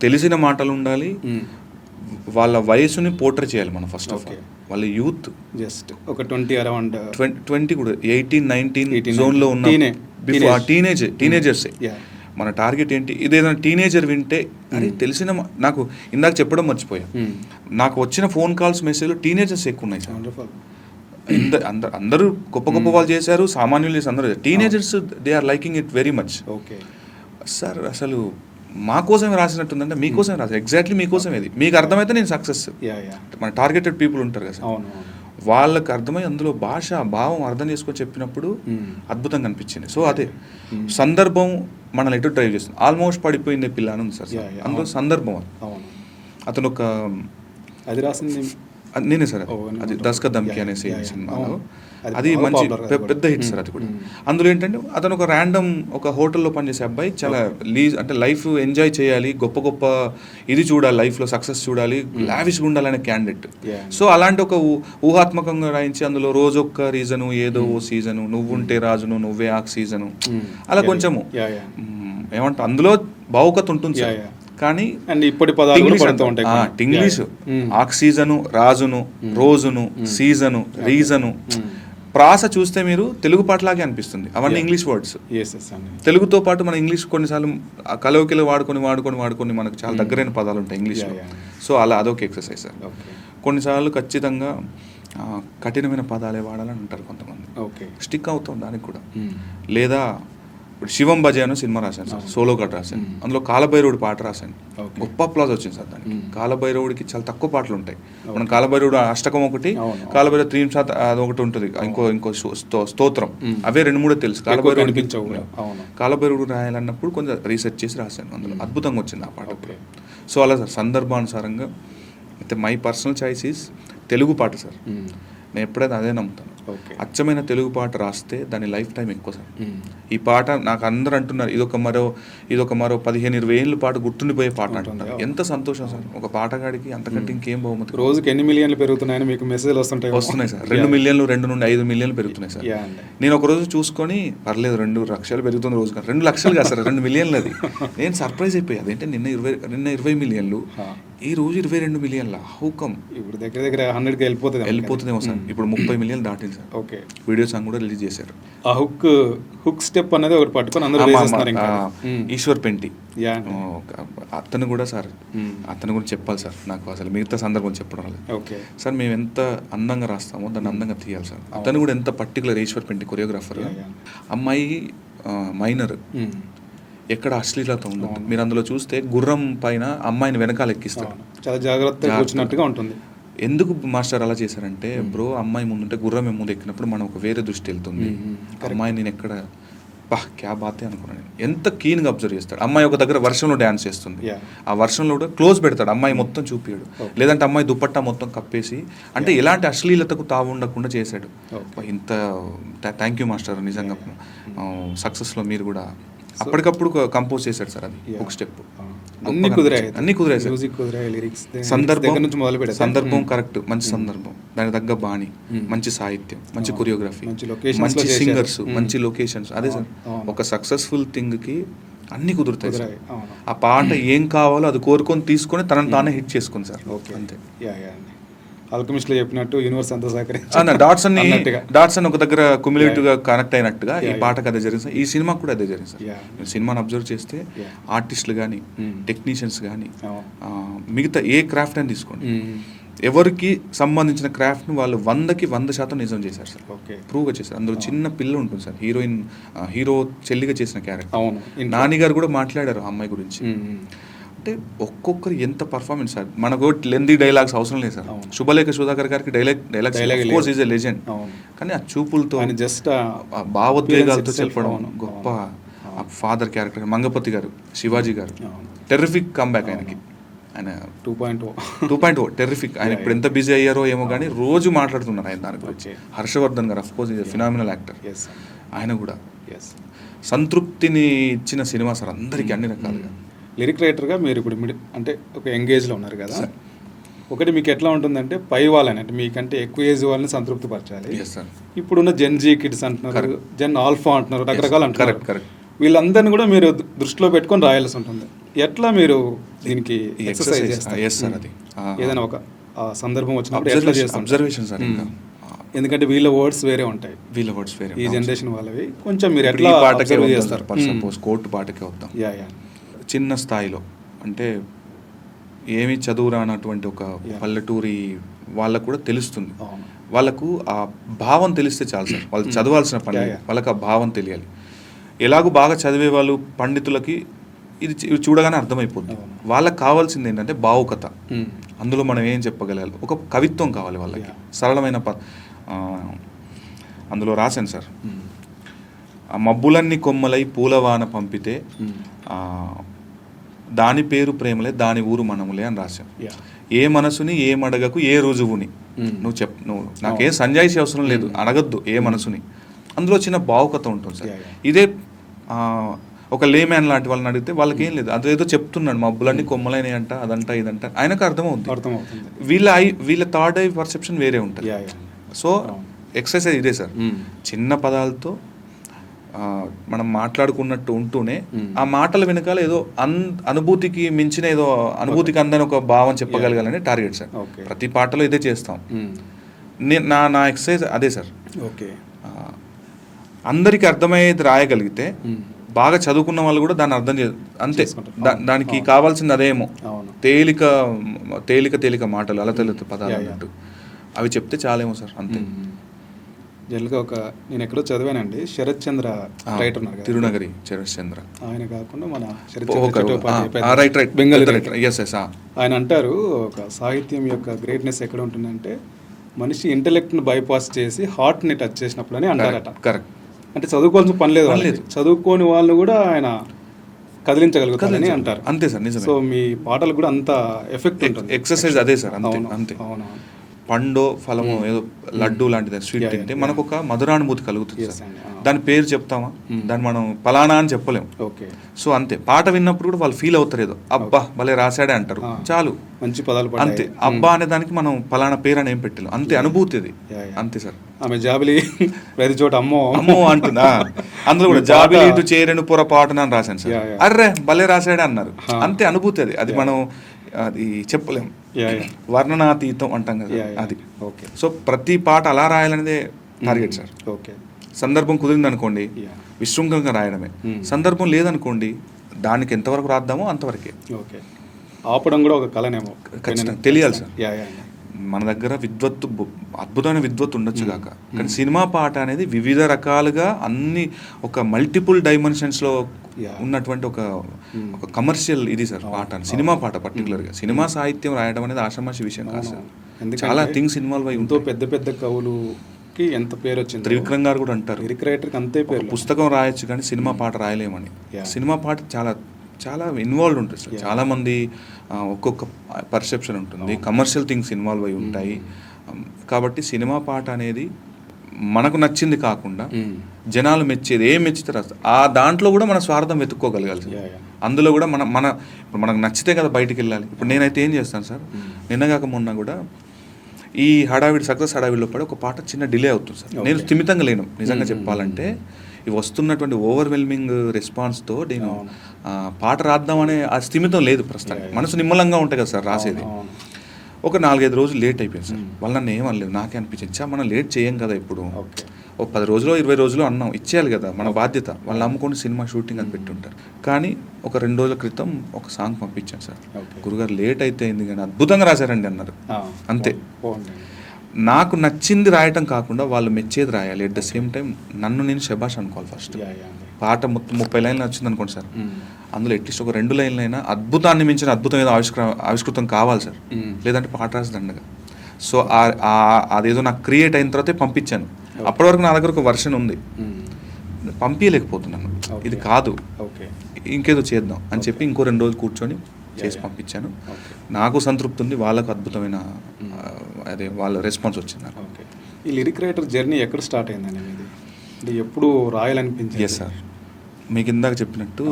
తెలిసిన మాటలు ఉండాలి, వాళ్ళ వయసుని పోర్ట్రే చేయాలి మనం. ఫస్ట్ ఆఫ్ ఆల్ వాళ్ళ యూత్ జస్ట్ ఒక 20 అరౌండ్ 20 కూడా 18-19 జోన్లో ఉన్న టీనేజర్సే మన టార్గెట్. ఏంటి ఇదేదైనా టీనేజర్ వింటే అది తెలిసిన నాకు ఇందాక చెప్పడం మర్చిపోయా, నాకు వచ్చిన ఫోన్ కాల్స్ మెసేజ్లో టీనేజర్స్ ఎక్కువ ఉన్నాయి సార్. అందరూ గొప్ప గొప్ప వాళ్ళు చేశారు, సామాన్యులు చేసి అందరూ, teenagers they are liking it very much. Okay sir అసలు మా కోసమే రాసినట్టుందంటే మీకోసమే రాశారు, ఎగ్జాక్ట్లీ మీకోసం. ఇది మీకు అర్థమైతే నేను సక్సెస్. మన టార్గెటెడ్ పీపుల్ ఉంటారు కదా సార్, వాళ్ళకి అర్థమై అందులో భాష భావం అర్థం చేసుకొని చెప్పినప్పుడు అద్భుతంగా అనిపించింది. సో అదే సందర్భం మనల్ని ఎటు డ్రైవ్ చేస్తుంది. ఆల్మోస్ట్ పడిపోయింది పిల్ల అని ఉంది సార్, అందులో సందర్భం అతను ఒక అది రాసింది నేనే సార్, అది దస్క దమ్కి అనే సినిమాలో అది మంచి పెద్ద హిట్ సార్. అది కూడా అందులో ఏంటంటే అతను ఒక ర్యాండమ్ ఒక హోటల్లో పనిచేసే అబ్బాయి, చాలా అంటే లైఫ్ ఎంజాయ్ చేయాలి, గొప్ప గొప్ప ఇది చూడాలి, లైఫ్లో సక్సెస్ చూడాలి, లావిష్గా ఉండాలనే క్యాండిడేట్. సో అలాంటి ఒక ఊహాత్మకంగా రాయించి అందులో రోజొక్క రీజను, ఏదో ఓ సీజను, నువ్వుంటే రాజును నువ్వే ఆ సీజను, అలా కొంచెము ఏమంటా అందులో భావుకత ఉంటుంది సార్. కానీ ఇప్పటి పదాలు ఇంగ్లీష్ ఆక్సిజను, రాజును, రోజును, సీజను, రీజను, ప్రాస చూస్తే మీరు తెలుగు పాటలాగే అనిపిస్తుంది. అవన్నీ ఇంగ్లీష్ వర్డ్స్. తెలుగుతో పాటు మన ఇంగ్లీష్ కొన్నిసార్లు కలవకిల వాడుకొని మనకు చాలా దగ్గరైన పదాలు ఉంటాయి ఇంగ్లీష్లో. సో అలా అదొక ఎక్సర్సైజ్ సార్. కొన్నిసార్లు ఖచ్చితంగా కఠినమైన పదాలే వాడాలని అంటారు కొంతమంది, స్టిక్ అవుతాం దానికి కూడా. లేదా ఇప్పుడు శివం భజే అనే సినిమా రాశాను సార్, సోలో కట్ రాశాను, అందులో కాలభైరవుడి పాట రాశాను, గొప్ప అప్లాజ్ వచ్చింది సార్ దానికి. కాలభైరవుడికి చాలా తక్కువ పాటలు ఉంటాయి, మనం కాలభైరవుడు అష్టకం ఒకటి, కాలభైరవ 3 అది ఒకటి ఉంటుంది, ఇంకో స్తోత్రం, అవే 2-3 తెలుసు. కాలభైరవుడు రాయాలన్నప్పుడు కొంచెం రీసెర్చ్ చేసి రాశాను, అందులో అద్భుతంగా వచ్చింది ఆ పాట. సో అలా సార్ సందర్భానుసారంగా. అయితే my personal choice is Telugu పాట సార్, నేను ఎప్పుడైతే అదే నమ్ముతాను. అచ్చమైన తెలుగు పాట రాస్తే దాని లైఫ్ టైం ఎక్కువ సార్. ఈ పాట నాకు అందరూ అంటున్నారు ఇదొక మరో 15-20 ఏళ్ళ పాటు గుర్తుండిపోయే పాట అంటున్నారు. ఎంత సంతోషం సార్, ఒక పాటగాడికి అంతకంటే ఇంకేం బహుమతి. రోజుకి ఎన్ని మిలియన్లు పెరుగుతున్నాయని మీకు మెసేజ్లు వస్తున్నాయి సార్. 2 మిలియన్లు 2 నుండి 5 మిలియన్లు పెరుగుతున్నాయి సార్. నేను ఒక రోజు చూసుకొని పర్లేదు 2 లక్షలు పెరుగుతుంది రోజు, 2 లక్షలు కాదు సార్, 2 మిలియన్లు. అది నేను సర్ప్రైజ్ అయిపోయా, అదేంటే నిన్న 20 మిలియన్లు, ఈ రోజు 22 మిలియన్ల. హౌకమ్ ఇప్పుడు దగ్గర 100కి వెళ్ళిపోతుందేమో సార్. ఇప్పుడు 30 మిలియన్లు దాటింది సార్. ఓకే, వీడియో సాంగ్ కూడా రిలీజ్ చేశారు. ఆ హుక్ స్టెప్ అనేది ఒకటి పట్టుకొని అందరూ ఈశ్వర్ పెంటి అతను కూడా సార్, అతను కూడా చెప్పాలి సార్. నాకు అసలు మిగతా సందర్భం చెప్పడం లేదు సార్. మేము ఎంత అందంగా రాస్తామో దాన్ని అందంగా తీయాలి సార్. అతను కూడా ఎంత పర్టికులర్, ఈశ్వర్ పెంటి కొరియోగ్రాఫర్. అమ్మాయి మైనర్, ఎక్కడ అశ్లీలత ఉండదు. మీరు అందులో చూస్తే గుర్రం పైన అమ్మాయిని వెనకాల ఎక్కిస్తారు, చాలా జాగ్రత్తగా ఉంటుంది. ఎందుకు మాస్టర్ అలా చేశారంటే, బ్రో అమ్మాయి ముందుంటే గుర్రం ముందు ఎక్కినప్పుడు మనం ఒక వేరే దృష్టి వెళ్తుంది. అమ్మాయి నేను ఎక్కడ క్యా బాతే అనుకున్నాను. ఎంత కీన్గా అబ్జర్వ్ చేస్తాడు. అమ్మాయి ఒక దగ్గర వర్షంలో డ్యాన్స్ చేస్తుంది, ఆ వర్షంలో కూడా క్లోజ్ పెడతాడు, అమ్మాయి మొత్తం చూపియాడు. లేదంటే అమ్మాయి దుపట్టా మొత్తం కప్పేసి, అంటే ఎలాంటి అశ్లీలతకు తావు ఉండకుండా చేశాడు. ఇంత థ్యాంక్ యూ మాస్టర్, నిజంగా సక్సెస్లో మీరు కూడా అప్పటికప్పుడు కంపోజ్ చేశాడు సార్. అది ఒక స్టెప్. అన్ని కుదిరాయి సార్. సందర్భం కరెక్ట్, మంచి సందర్భం, దానికి తగ్గ బాణి, మంచి సాహిత్యం, మంచి కొరియోగ్రఫీ, మంచి సింగర్స్, మంచి లొకేషన్స్. అదే సార్, ఒక సక్సెస్ఫుల్ థింగ్ కి అన్ని కుదురుతాయి సార్. ఆ పాట ఏం కావాలో అది కోరుకొని తీసుకొని తనని తానే హిట్ చేసుకుంది సార్. అంతే. ఆల్కెమిస్ట్ లో చెప్పినట్టు యూనివర్స్ అంతా డాట్స్ అని ఒక దగ్గర క్యుములేటివ్ గా కనెక్ట్ అయినట్టుగా ఈ పాటకు అదే జరిగింది సార్. ఈ సినిమా కూడా అదే జరిగింది సార్. సినిమాని అబ్జర్వ్ చేస్తే ఆర్టిస్టులు కానీ, టెక్నీషియన్స్ కానీ, మిగతా ఏ క్రాఫ్ట్ అని తీసుకోండి, ఎవరికి సంబంధించిన క్రాఫ్ట్ను వాళ్ళు 100% నిజం చేశారు సార్. ప్రూవ్గా చేశారు. అందులో చిన్న పిల్ల ఉంటుంది సార్, హీరో చెల్లిగా చేసిన క్యారెక్టర్. నానిగారు కూడా మాట్లాడారు ఆ అమ్మాయి గురించి. అంటే ఒక్కొక్కరు ఎంత పర్ఫార్మెన్స్ సార్. మనకు లెందీ డైలాగ్స్ అవసరం లేదు సార్. శుభలేఖ సుధాకర్ గారికి డైలాగ్స్ ఈజ్ ఎ లెజెండ్, కానీ ఆ చూపులతో జస్ట్ భావోద్వేగాలతో చెప్పడం గొప్ప. ఫాదర్ క్యారెక్టర్ మంగపతి గారు, శివాజీ గారు, టెర్రిఫిక్ కమ్బ్యాక్ ఆయనకి. ఆయన 2.0 టెర్రిఫిక్. ఆయన ఇప్పుడు ఎంత బిజీ అయ్యారో ఏమో కానీ రోజు మాట్లాడుతున్నారు ఆయన దాని గురించి. హర్షవర్ధన్ గారు అఫ్కోర్స్ ఈజ్ ఫినామినల్ యాక్టర్. ఆయన కూడా సంతృప్తిని ఇచ్చిన సినిమా సార్ అందరికీ అన్ని రకాలుగా. లిరిక్ రైటర్గా మీరు ఇప్పుడు అంటే ఒక యంగేజ్లో ఉన్నారు కదా, ఒకటి మీకు ఎట్లా ఉంటుందంటే పై వాళ్ళని అంటే మీకంటే ఎక్కువ ఏజ్ వాళ్ళని సంతృప్తి పరచాలి. ఇప్పుడున్న జెన్ జీ కిడ్స్ అంటున్నారు, జెన్ ఆల్ఫా అంటున్నారు, రకరకాలు అంటున్నారు. కరెక్ట్. వీళ్ళందరినీ కూడా మీరు దృష్టిలో పెట్టుకొని రాయాల్సి ఉంటుంది. ఎట్లా మీరు దీనికి ఎక్సర్సైజ్ చేస్తారు? అది ఏదైనా ఒక సందర్భం వచ్చినప్పుడు ఎట్లా చేస్తారు? Observation sir. ఎందుకంటే వీళ్ళ వర్డ్స్ వేరే ఉంటాయి, ఈ జనరేషన్ వాళ్ళవి. కొంచెం మీరు ఎట్లా అబ్జర్వ్ చేస్తారు? సపోజ్ కోర్టు పాటకే వద్దాం. చిన్న స్థాయిలో అంటే ఏమి చదువు రానటువంటి ఒక పల్లెటూరి వాళ్ళకు కూడా తెలుస్తుంది. వాళ్ళకు ఆ భావం తెలిస్తే చాలు సార్. వాళ్ళు చదవాల్సిన పని, వాళ్ళకి ఆ భావం తెలియాలి. ఎలాగూ బాగా చదివే వాళ్ళు పండితులకి ఇది చూడగానే అర్థమైపోతుంది. వాళ్ళకి కావాల్సింది ఏంటంటే భావుకత. అందులో మనం ఏం చెప్పగలగాలి, ఒక కవిత్వం కావాలి వాళ్ళకి, సరళమైన అందులో రాశాను సార్. ఆ మబ్బులన్నీ కొమ్మలై పూలవాన పంపితే దాని పేరు ప్రేమలే దాని ఊరు మనములే అని రాశాం. ఏ మనసుని ఏ మడగకు ఏ రుజువుని నువ్వు నాకేం సంజాయిషి అవసరం లేదు, అడగద్దు ఏ మనసుని. అందులో చిన్న భావుకత ఉంటుంది సార్. ఇదే ఒక లేమ్యాన్ లాంటి వాళ్ళని అడిగితే వాళ్ళకి ఏం లేదు, అదేదో చెప్తున్నాడు మబ్బులన్నీ కొమ్మలైనవి అంట, అదంట ఇదంట, ఆయనకు అర్థమవుతుంది. వీళ్ళ థర్డ్ ఐ పర్సెప్షన్ వేరే ఉంటుంది. సో ఎక్సర్సైజ్ ఇదే సార్. చిన్న పదాలతో మనం మాట్లాడుకున్నట్టు ఉంటూనే ఆ మాటల వెనకాల ఏదో అనుభూతికి మించిన ఏదో అనుభూతికి అందని ఒక భావం చెప్పగలగాలని టార్గెట్ సార్. ప్రతి పాటలో ఇదే చేస్తాం. నా ఎక్సర్సైజ్ అదే సార్. అందరికి అర్థమయ్యేది రాయగలిగితే బాగా చదువుకున్న వాళ్ళు కూడా దాన్ని అర్థం అంతే. దానికి కావాల్సింది అదేమో తేలిక మాటలు, అలతెలత పదాలు అన్నట్టు అవి చెప్తే చాలేమో సార్. అంతే. జనరల్గా నేను ఎక్కడో చదివానండి, శరత్ చంద్ర రైటర్ ఉన్నారు, తిరునగరి శరత్ చంద్ర. ఆయన కాకుండా మన బెంగాలీ రైటర్. ఆయన అంటారు, ఒక సాహిత్యం యొక్క గ్రేట్నెస్ ఎక్కడ ఉంటుందంటే మనిషి ఇంటెలెక్ట్ని బైపాస్ చేసి హార్ట్ని టచ్ చేసినప్పుడు అని అంటారట. కరెక్ట్. అంటే చదువుకోవాల్సిన పని లేదు, చదువుకోని వాళ్ళు కూడా ఆయన కదిలించగలుగుతారని అంటారు. అంతే సార్, నిజం. సో మీ పాటలు కూడా అంత ఎఫెక్ట్ ఉంటుంది. ఎక్సర్సైజ్ అదే సార్. అంతే. పండో ఫలమో ఏదో లడ్డు లాంటిది స్వీట్ తింటే మనకు ఒక మధురానుభూతి కలుగుతుంది సార్. దాని పేరు చెప్తామా, దాన్ని మనం ఫలానా అని చెప్పలేము. సో అంతే, పాట విన్నప్పుడు కూడా వాళ్ళు ఫీల్ అవుతారు, ఏదో అబ్బా భలే రాశాడే అంటారు, చాలు, మంచి పదాలు. అంతే. అబ్బా అనే దానికి మనం ఫలానా పేరు అని ఏం పెట్టలేము, అంతే అనుభూతి అది. అంతే సార్. ఆమె జాబిలి ప్రతి చోట అమ్మో అమ్మో అంటుందా, అందులో కూడా జాబిలి ఇటు చేరని పొరపాటున అని రాశాను సార్. అర్రే భలే రాశాడే అన్నారు, అంతే అనుభూతి అది. అది మనం అది చెప్పలేము, వర్ణనాతీతం అంటాం కదా అది. సో ప్రతి పాట అలా రాయాలనేదే టార్గెట్ సార్. సందర్భం కుదిరింది అనుకోండి విశృంఖలంగా రాయడమే, సందర్భం లేదనుకోండి దానికి ఎంతవరకు రాద్దామో అంతవరకే. ఆపడం కూడా ఒక కళనేమో, ఖచ్చితంగా తెలియాలి సార్. మన దగ్గర అద్భుతమైన విద్వత్తు ఉండొచ్చు కాక, కానీ సినిమా పాట అనేది వివిధ రకాలుగా అన్ని ఒక మల్టిపుల్ డైమెన్షన్స్లో ఉన్నటువంటి ఒక కమర్షియల్ ఇది సార్ పాట, సినిమా పాట పర్టికులర్గా. సినిమా సాహిత్యం రాయడం అనేది ఆషామాషి విషయం కాదు సార్, చాలా థింగ్స్ ఇన్వాల్వ్ అయ్యి. ఎంతో పెద్ద పెద్ద కవులుకి ఎంత పేరు వచ్చింది. త్రివిక్రమ్ గారు కూడా అంటారు, లిరిక్ రైటర్కి అంతే పేరు. పుస్తకం రాయొచ్చు కానీ సినిమా పాట రాయలేమని. సినిమా పాట చాలా చాలా ఇన్వాల్వ్ ఉంటుంది సార్. చాలామంది ఒక్కొక్క పర్సెప్షన్ ఉంటుంది, కమర్షియల్ థింగ్స్ ఇన్వాల్వ్ అయి ఉంటాయి. కాబట్టి సినిమా పాట అనేది మనకు నచ్చింది కాకుండా జనాలు మెచ్చేది, ఏం మెచ్చుతారు ఆ దాంట్లో కూడా మన స్వార్థం వెతుక్కోగలగాలి. అందులో కూడా ఇప్పుడు మనకు నచ్చితే కదా బయటికి వెళ్ళాలి. ఇప్పుడు నేనైతే ఏం చేస్తాను సార్, నిన్నగాక మొన్న కూడా ఈ సక్సెస్ హడావిడిలో పడి ఒక పాట చిన్న డిలే అవుతుంది సార్. నేను స్థిమితంగా లేను నిజంగా చెప్పాలంటే. ఇవి వస్తున్నటువంటి ఓవర్వెల్మింగ్ రెస్పాన్స్తో నేను పాట రాద్దామనే ఆ స్థిమితం లేదు ప్రస్తుతానికి. మనసు నిమ్మలంగా ఉంటాయి కదా సార్ రాసేది. ఒక 4-5 రోజులు లేట్ అయిపోయింది సార్. వాళ్ళు నన్ను ఏమనలేదు, నాకే అనిపించింది మనం లేట్ చేయం కదా, ఇప్పుడు ఒక 10 రోజులు 20 రోజులు అన్నాం, ఇచ్చేయాలి కదా, మన బాధ్యత. వాళ్ళు నమ్ముకొని సినిమా షూటింగ్ అని పెట్టి ఉంటారు. కానీ ఒక 2 రోజుల క్రితం ఒక సాంగ్ పంపించాను సార్, గురుగారు లేట్ అయితే అయింది కానీ అద్భుతంగా రాశారండి అన్నారు. అంతే. నాకు నచ్చింది రాయటం కాకుండా వాళ్ళు మెచ్చేది రాయాలి. ఎట్ ద సేమ్ టైం నన్ను నేను శబాష్ అనుకోవాలి ఫస్ట్. పాట 30 లైన్లు వచ్చింది అనుకోండి సార్, అందులో అట్లీస్ట్ ఒక 2 లైన్లైనా అద్భుతాన్ని మించిన అద్భుతం ఏదో ఆవిష్కృతం కావాలి సార్, లేదంటే పాట రాసి దండగా. సో అదేదో నాకు క్రియేట్ అయిన తర్వాతే పంపించాను. అప్పటి వరకు నా దగ్గర ఒక వర్షన్ ఉంది, పంపించలేకపోతున్నాను. ఇది కాదు, ఇంకేదో చేద్దాం అని చెప్పి ఇంకో 2 రోజులు కూర్చొని చేసి పంపించాను. నాకు సంతృప్తి ఉంది, వాళ్ళకు అద్భుతమైన అదే వాళ్ళ రెస్పాన్స్ వచ్చింది నాకు. ఓకే. ఈ లిరిక్ రైటర్ జర్నీ ఎక్కడ స్టార్ట్ అయిందండి మీది? అంటే ఎప్పుడు రాయాలనిపించింది? ఎస్ సార్, మీకు ఇందాక చెప్పినట్టు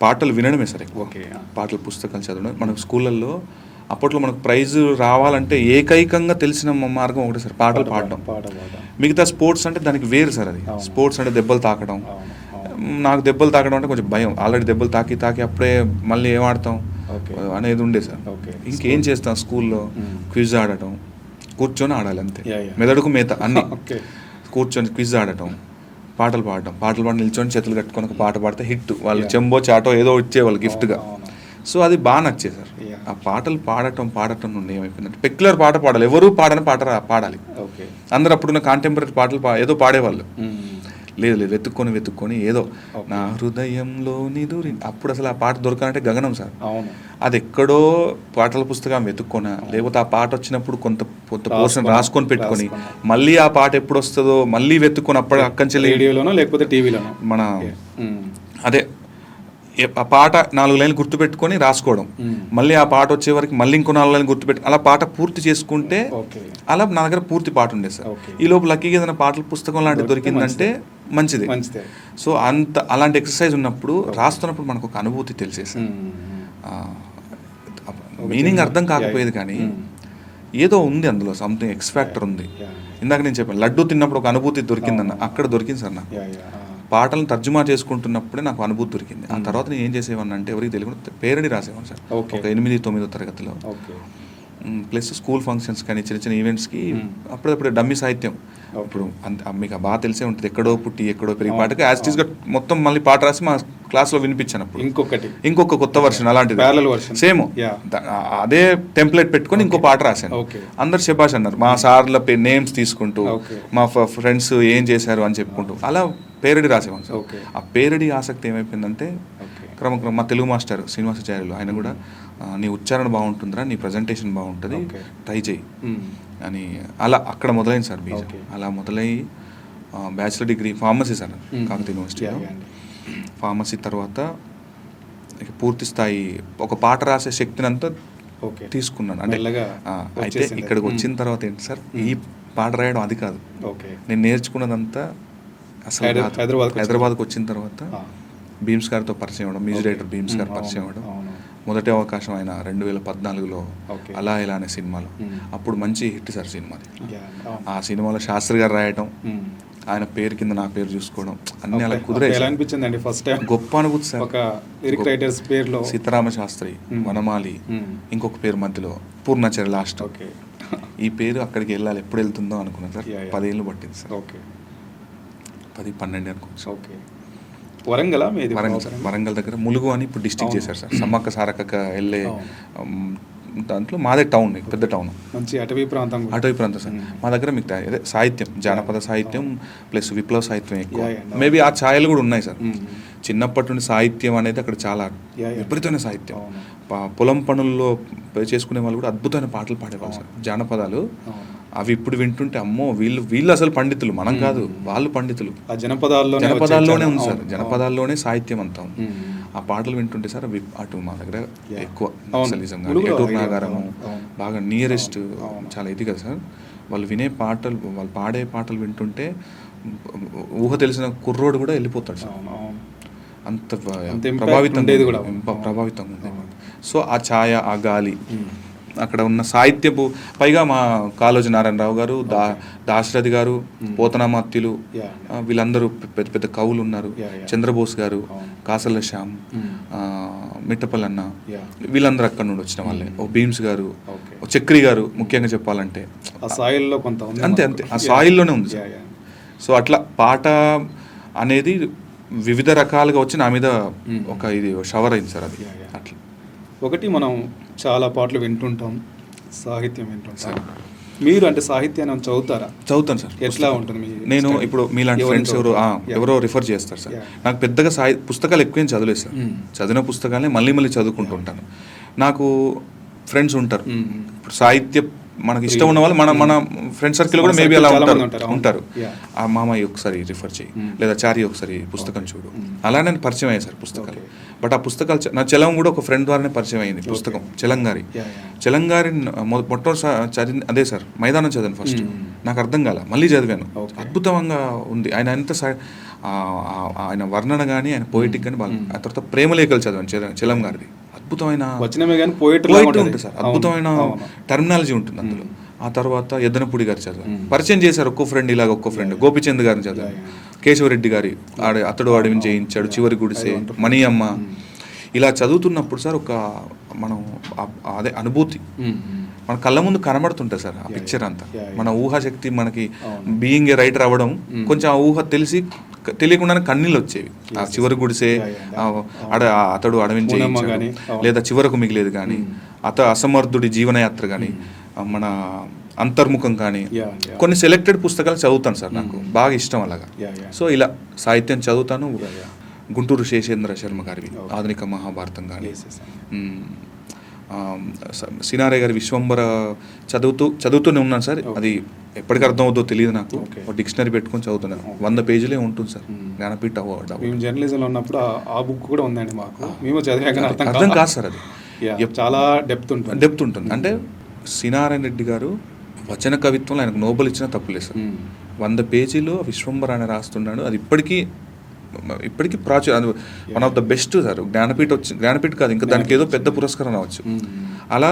పాటలు వినడమే సార్ ఎక్కువ. ఓకే. పాటలు పుస్తకాలు చదవడం. మనకు స్కూళ్ళల్లో అప్పట్లో మనకు ప్రైజ్ రావాలంటే ఏకైకంగా తెలిసిన మార్గం ఒకటే సార్, పాటలు పాడడం. మిగతా స్పోర్ట్స్ అంటే దానికి వేరు సార్. అది స్పోర్ట్స్ అంటే దెబ్బలు తాకడం. నాకు దెబ్బలు తాకడం అంటే కొంచెం భయం. ఆల్రెడీ దెబ్బలు తాకి అప్పుడే మళ్ళీ ఏం ఆడతాం అనేది ఉండే సార్. ఇంకేం చేస్తాం స్కూల్లో, క్విజ్ ఆడటం, కూర్చొని ఆడాలి అంతే, మెదడుకు మేత అన్ని. కూర్చొని క్విజ్ ఆడటం, పాటలు పాడి నిల్చొని చేతులు కట్టుకొని ఒక పాట పాడితే హిట్, వాళ్ళు చెంబో చాటో ఏదో ఇచ్చేవాళ్ళు గిఫ్ట్గా. సో అది బాగా నచ్చేది సార్. ఆ పాటలు పాడటం నుండి ఏమైపోయిందంటే పెక్యులర్ పాట పాడాలి, ఎవరు పాడని పాట పాడాలి. అందరు అప్పుడున్న కాంటెంపరీ పాటలు ఏదో పాడేవాళ్ళు. లేదు వెతుక్కొని ఏదో నా హృదయంలో నిదురి, అప్పుడు అసలు ఆ పాట దొరకాలంటే గగనం సార్. అది ఎక్కడో పాటల పుస్తకం వెతుక్కోనా, లేకపోతే ఆ పాట వచ్చినప్పుడు కొంత పోర్షన్ రాసుకొని పెట్టుకొని మళ్ళీ ఆ పాట ఎప్పుడు వస్తుందో మళ్ళీ వెతుక్కొని అప్పుడు అక్కంచెల్లి రేడియోలోనో లేకపోతే టీవీలోనో మన అదే ఆ పాట 4 లైన్లు గుర్తుపెట్టుకొని రాసుకోవడం, మళ్ళీ ఆ పాట వచ్చే వరకు మళ్ళీ ఇంకో 4 లైన్లు గుర్తుపెట్టు, అలా పాట పూర్తి చేసుకుంటే అలా నా దగ్గర పూర్తి పాట ఉండేది సార్. ఈ లోపు లక్కీగా ఏదైనా పాటల పుస్తకం లాంటిది దొరికిందంటే మంచిది. సో అలాంటి ఎక్సర్సైజ్ ఉన్నప్పుడు రాస్తున్నప్పుడు మనకు ఒక అనుభూతి తెలిసేది. మీనింగ్ అర్థం కాకపోయేది కానీ ఏదో ఉంది అందులో, సంథింగ్ ఎక్స్ ఫ్యాక్టర్ ఉంది. ఇందాక నేను చెప్పాను లడ్డు తిన్నప్పుడు ఒక అనుభూతి దొరికిందన్న, అక్కడ దొరికింది సార్ నాకు. పాటలను తర్జుమా చేసుకుంటున్నప్పుడే నాకు అనుభూతి దొరికింది. ఆ తర్వాత నేను ఏం చేసేవాడిని అంటే ఎవరికి తెలియకుండా పేరడి రాసేవాడిని సార్. ఒక 8-9 తరగతిలో ప్లస్ స్కూల్ ఫంక్షన్స్ కానీ చిన్న ఈవెంట్స్కి అప్పుడప్పుడు డమ్మీ సాహిత్యం. ఇప్పుడు మీకు బాగా తెలిసే ఉంటుంది, ఎక్కడో పుట్టి ఎక్కడో పెరిగి పాటకి యాజ్టీస్గా మొత్తం మళ్ళీ పాట రాసి మా క్లాస్లో వినిపించాను. అప్పుడు ఇంకొక కొత్త వర్షన్ అలాంటిది సేమ్ అదే టెంప్లెట్ పెట్టుకొని ఇంకో పాట రాశాను. అందరు శబాష్ అన్నారు, మా సార్ల నేమ్స్ తీసుకుంటూ మా ఫ్రెండ్స్ ఏం చేశారు అని చెప్పుకుంటూ అలా పేరడి రాసేవాను సార్. ఆ పేరడి ఆసక్తి ఏమైపోయిందంటే క్రమక్రమం మా తెలుగు మాస్టర్ శ్రీనివాసాచార్యులు ఆయన కూడా నీ ఉచ్చారణ బాగుంటుందిరా, నీ ప్రజెంటేషన్ బాగుంటుంది, ట్రై చేయి అని అలా అక్కడ మొదలైంది సార్ బీజం. అలా మొదలయ్యి bachelor degree pharmacy sir Kakatiya యూనివర్సిటీలో. ఫార్మసీ తర్వాత పూర్తి స్థాయి ఒక పాట రాసే శక్తిని అంతా తీసుకున్నాను. అంటే అయితే ఇక్కడికి వచ్చిన తర్వాత ఏంటి సార్, ఈ పాట రాయడం అది కాదు, నేను నేర్చుకున్నదంతా అసలు హైదరాబాద్కి వచ్చిన తర్వాత భీమ్స్ గారితో పరిచయం అవ్వడం, మ్యూజిక్ డైరెక్టర్ భీమ్స్ గారు పరిచయం అవ్వడం. మొదటి అవకాశం ఆయన 2014లో అలా ఇలా అనే సినిమాలో, అప్పుడు మంచి హిట్ సార్ సినిమాది. ఆ సినిమాలో శాస్త్రి గారు రాయటం, ఆయన పేరు కింద నా పేరు చూసుకోవడం అన్ని అలా కుదిరేది. ఫస్ట్ టైం గొప్ప అనుభూతి సార్. సీతారామ శాస్త్రి, వనమాలి, ఇంకొక పేరు మధ్యలో పూర్ణాచారి లాస్ట్. ఈ పేరు అక్కడికి వెళ్ళాలి, ఎప్పుడు వెళ్తుందో అనుకున్నాను సార్. 10 ఏళ్ళు పట్టింది సార్. 10-12 అనుకోవచ్చు. వరంగల్ దగ్గర ములుగు అని ఇప్పుడు డిస్ట్రిక్ట్ చేశారు సార్. సమ్మక్క సారక్క వెళ్ళే దాంట్లో మాదే టౌన్, పెద్ద టౌన్, మంచి అటవీ ప్రాంతం సార్. మా దగ్గర మీకు అదే సాహిత్యం, జానపద సాహిత్యం ప్లస్ విప్లవ సాహిత్యం ఎక్కువ. మేబీ ఆ ఛాయలు కూడా ఉన్నాయి సార్. చిన్నప్పటి నుండి సాహిత్యం అనేది అక్కడ చాలా విపరీతమైన సాహిత్యం. పొలం పనుల్లో చేసుకునే వాళ్ళు కూడా అద్భుతమైన పాటలు పాడేవాళ్ళు సార్, జానపదాలు. అవి ఇప్పుడు వింటుంటే అమ్మో వీళ్ళు అసలు పండితులు, మనం కాదు, వాళ్ళు పండితులు. జనపదాల్లోనే ఉంది సార్, జనపదాల్లోనే సాహిత్యం అంతా ఉంది. ఆ పాటలు వింటుంటే సార్ అటు మా దగ్గర ఎక్కువ ఎటూరు నాగారము బాగా నియరెస్ట్, చాలా ఇది కదా సార్. వాళ్ళు వినే పాటలు, వాళ్ళు పాడే పాటలు వింటుంటే ఊహ తెలిసిన కుర్రోడు కూడా వెళ్ళిపోతాడు సార్. అంత ప్రభావితంగా ఉంది. సో ఆ ఛాయ, ఆ గాలి, అక్కడ ఉన్న సాహిత్యపు, పైగా మా కాళోజీ నారాయణరావు గారు, దాశరథి గారు, పోతనామాత్యులు, వీళ్ళందరూ పెద్ద పెద్ద కవులు ఉన్నారు. చంద్రబోస్ గారు, కాసల శ్యామ్, మిట్టపల్లన్న, వీళ్ళందరూ అక్కడ నుండి వచ్చిన వాళ్ళే. ఓ భీమ్స్ గారు, ఓ చక్రి గారు, ముఖ్యంగా చెప్పాలంటే అంతే ఆ సాయిల్లోనే ఉంది. సో అట్లా పాట అనేది వివిధ రకాలుగా వచ్చి నా మీద ఒక ఇది షవర్ అయింది సార్. అది అట్లా ఒకటి మనం చాలా పాటలు వింటుంటాం, సాహిత్యం వింటుంటాం. మీరు అంటే సాహిత్యాన్ని చదువుతాను సార్. ఎట్లా ఉంటుంది? నేను ఇప్పుడు మీలాంటి ఫ్రెండ్స్ ఎవరో రిఫర్ చేస్తారు సార్. నాకు పెద్దగా పుస్తకాలు ఎక్కువ చదవలేదు సార్. చదివిన పుస్తకాలే మళ్ళీ చదువుకుంటూ ఉంటాను. నాకు ఫ్రెండ్స్ ఉంటారు. ఇప్పుడు సాహిత్య మనకి ఇష్టం ఉన్న వాళ్ళు మన ఫ్రెండ్ సర్కిల్ కూడా మేబీ అలా ఉంటారు ఆ మామయ్య ఒకసారి రిఫర్ చేయి లేదా చారి ఒకసారి పుస్తకం చూడు, అలా నేను పరిచయం అయ్యాయి సార్ పుస్తకాలు. బట్ ఆ పుస్తకాలు నా చలం కూడా ఒక ఫ్రెండ్ ద్వారానే పరిచయం అయింది పుస్తకం. చలంగారి మొట్టమొదటి చదివి అదే సార్, మైదానం చదివాను ఫస్ట్, నాకు అర్థం కాల, మళ్ళీ చదివాను, అద్భుతంగా ఉంది. ఆయన ఎంత ఆయన వర్ణన కానీ ఆయన పోయిటిక్ కానీ బాగా. ఆ తర్వాత ప్రేమలేఖలు చదివాను చలం గారిది, అద్భుతమైన పోయిట్రీ ఉంటుంది సార్, అద్భుతమైన టర్మినాలజీ ఉంటుంది అందులో. ఆ తర్వాత ఎద్దనపూడి గారు చదివాను, పరిచయం చేశారు ఒక్కో ఫ్రెండ్, ఇలాగ ఒక్కో ఫ్రెండ్. గోపిచంద్ గారిని చదివాను, కేశవరెడ్డి గారి అతడు అడవిని జయించాడు, చివరి గుడిసే, మణి అమ్మ. ఇలా చదువుతున్నప్పుడు సార్ ఒక మనం అదే అనుభూతి మన కళ్ళ ముందు కనబడుతుంటుంది సార్ ఆ పిక్చర్ అంతా. మన ఊహాశక్తి మనకి బీయింగ్ ఏ రైటర్ అవ్వడం కొంచెం ఆ ఊహ తెలియకుండానే కన్నీళ్ళు వచ్చేవి. ఆ చివరి గుడిసే, అతడు అడవిని జయించాడు, లేదా చివరకు మిగిలేదు కానీ, అసమర్థుడి జీవనయాత్ర కానీ, మన అంతర్ముఖం కానీ, కొన్ని సెలెక్టెడ్ పుస్తకాలు చదువుతాను సార్, నాకు బాగా ఇష్టం అలాగా. సో ఇలా సాహిత్యం చదువుతాను. గుంటూరు శేషేంద్ర శర్మ గారివి ఆధునిక మహాభారతం కానీ, సినారే గారి విశ్వంబర చదువుతూనే ఉన్నాను సార్. అది ఎప్పటికి అర్థం అవుతుందో తెలియదు నాకు, డిక్షనరీ పెట్టుకొని చదువుతున్నాను. 100 పేజీలే ఉంటుంది సార్ జ్ఞానపీఠ అవార్డు. మేము జర్నలిజంలో ఉన్నప్పుడు ఆ బుక్ కూడా ఉందండి మాకు, మేము చదివాక అర్థం కాదు సార్, అది చాలా డెప్త్ ఉంటుంది. అంటే సినారాయణ రెడ్డి గారు వచన కవిత్వంలో ఆయనకు నోబెల్ ఇచ్చినా తప్పులేదు సార్. 100 పేజీలు విశ్వంబర అని రాస్తున్నాడు. అది ఇప్పటికీ one of the best sir. Jnanpith కాదు ఇంకా దానికి ఏదో పెద్ద పురస్కారం రావచ్చు. అలా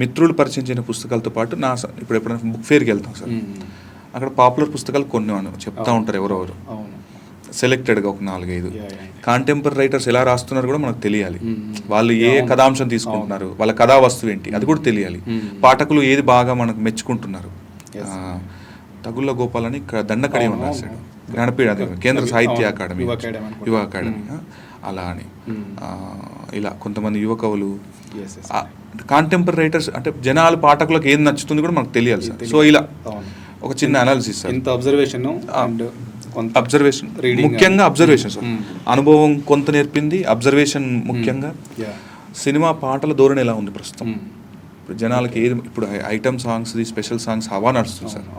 మిత్రులు పరిచయించిన పుస్తకాలతో పాటు ఇప్పుడు ఎప్పుడైనా బుక్ ఫేర్కి వెళ్తాం సార్, అక్కడ పాపులర్ పుస్తకాలు కొన్ని చెప్తా ఉంటారు ఎవరెవరు, సెలెక్టెడ్గా ఒక 4-5. కాంటెంపరీ రైటర్స్ ఎలా రాస్తున్నారు కూడా మనకు తెలియాలి. వాళ్ళు ఏ కథాంశం తీసుకుంటున్నారు, వాళ్ళ కథా వస్తువు ఏంటి అది కూడా తెలియాలి. పాఠకులు ఏది బాగా మనకు మెచ్చుకుంటున్నారు. తగుళ్ళ గోపాల్ అని దండకడి రాశాడు, జ్ఞానపీఠ కేంద్ర సాహిత్య అకాడమీ, యువ అకాడమీ, అలా అని ఇలా కొంతమంది యువ కవులు, కాంటెంపరీ రైటర్స్. అంటే జనాలు పాఠకులకు ఏది నచ్చుతుంది కూడా మనకు తెలియాలి సార్. సో ఇలా ఒక చిన్న అనాలిసిస్ సార్, అబ్జర్వేషన్ ముఖ్యంగా అబ్జర్వేషన్ సార్. అనుభవం కొంత నేర్పింది, అబ్జర్వేషన్ ముఖ్యంగా. సినిమా పాటల ధోరణి ఎలా ఉంది ప్రస్తుతం, ఇప్పుడు జనాలకి ఏది, ఇప్పుడు ఐటమ్ సాంగ్స్, స్పెషల్ సాంగ్స్ హవా నడుస్తుంది సార్.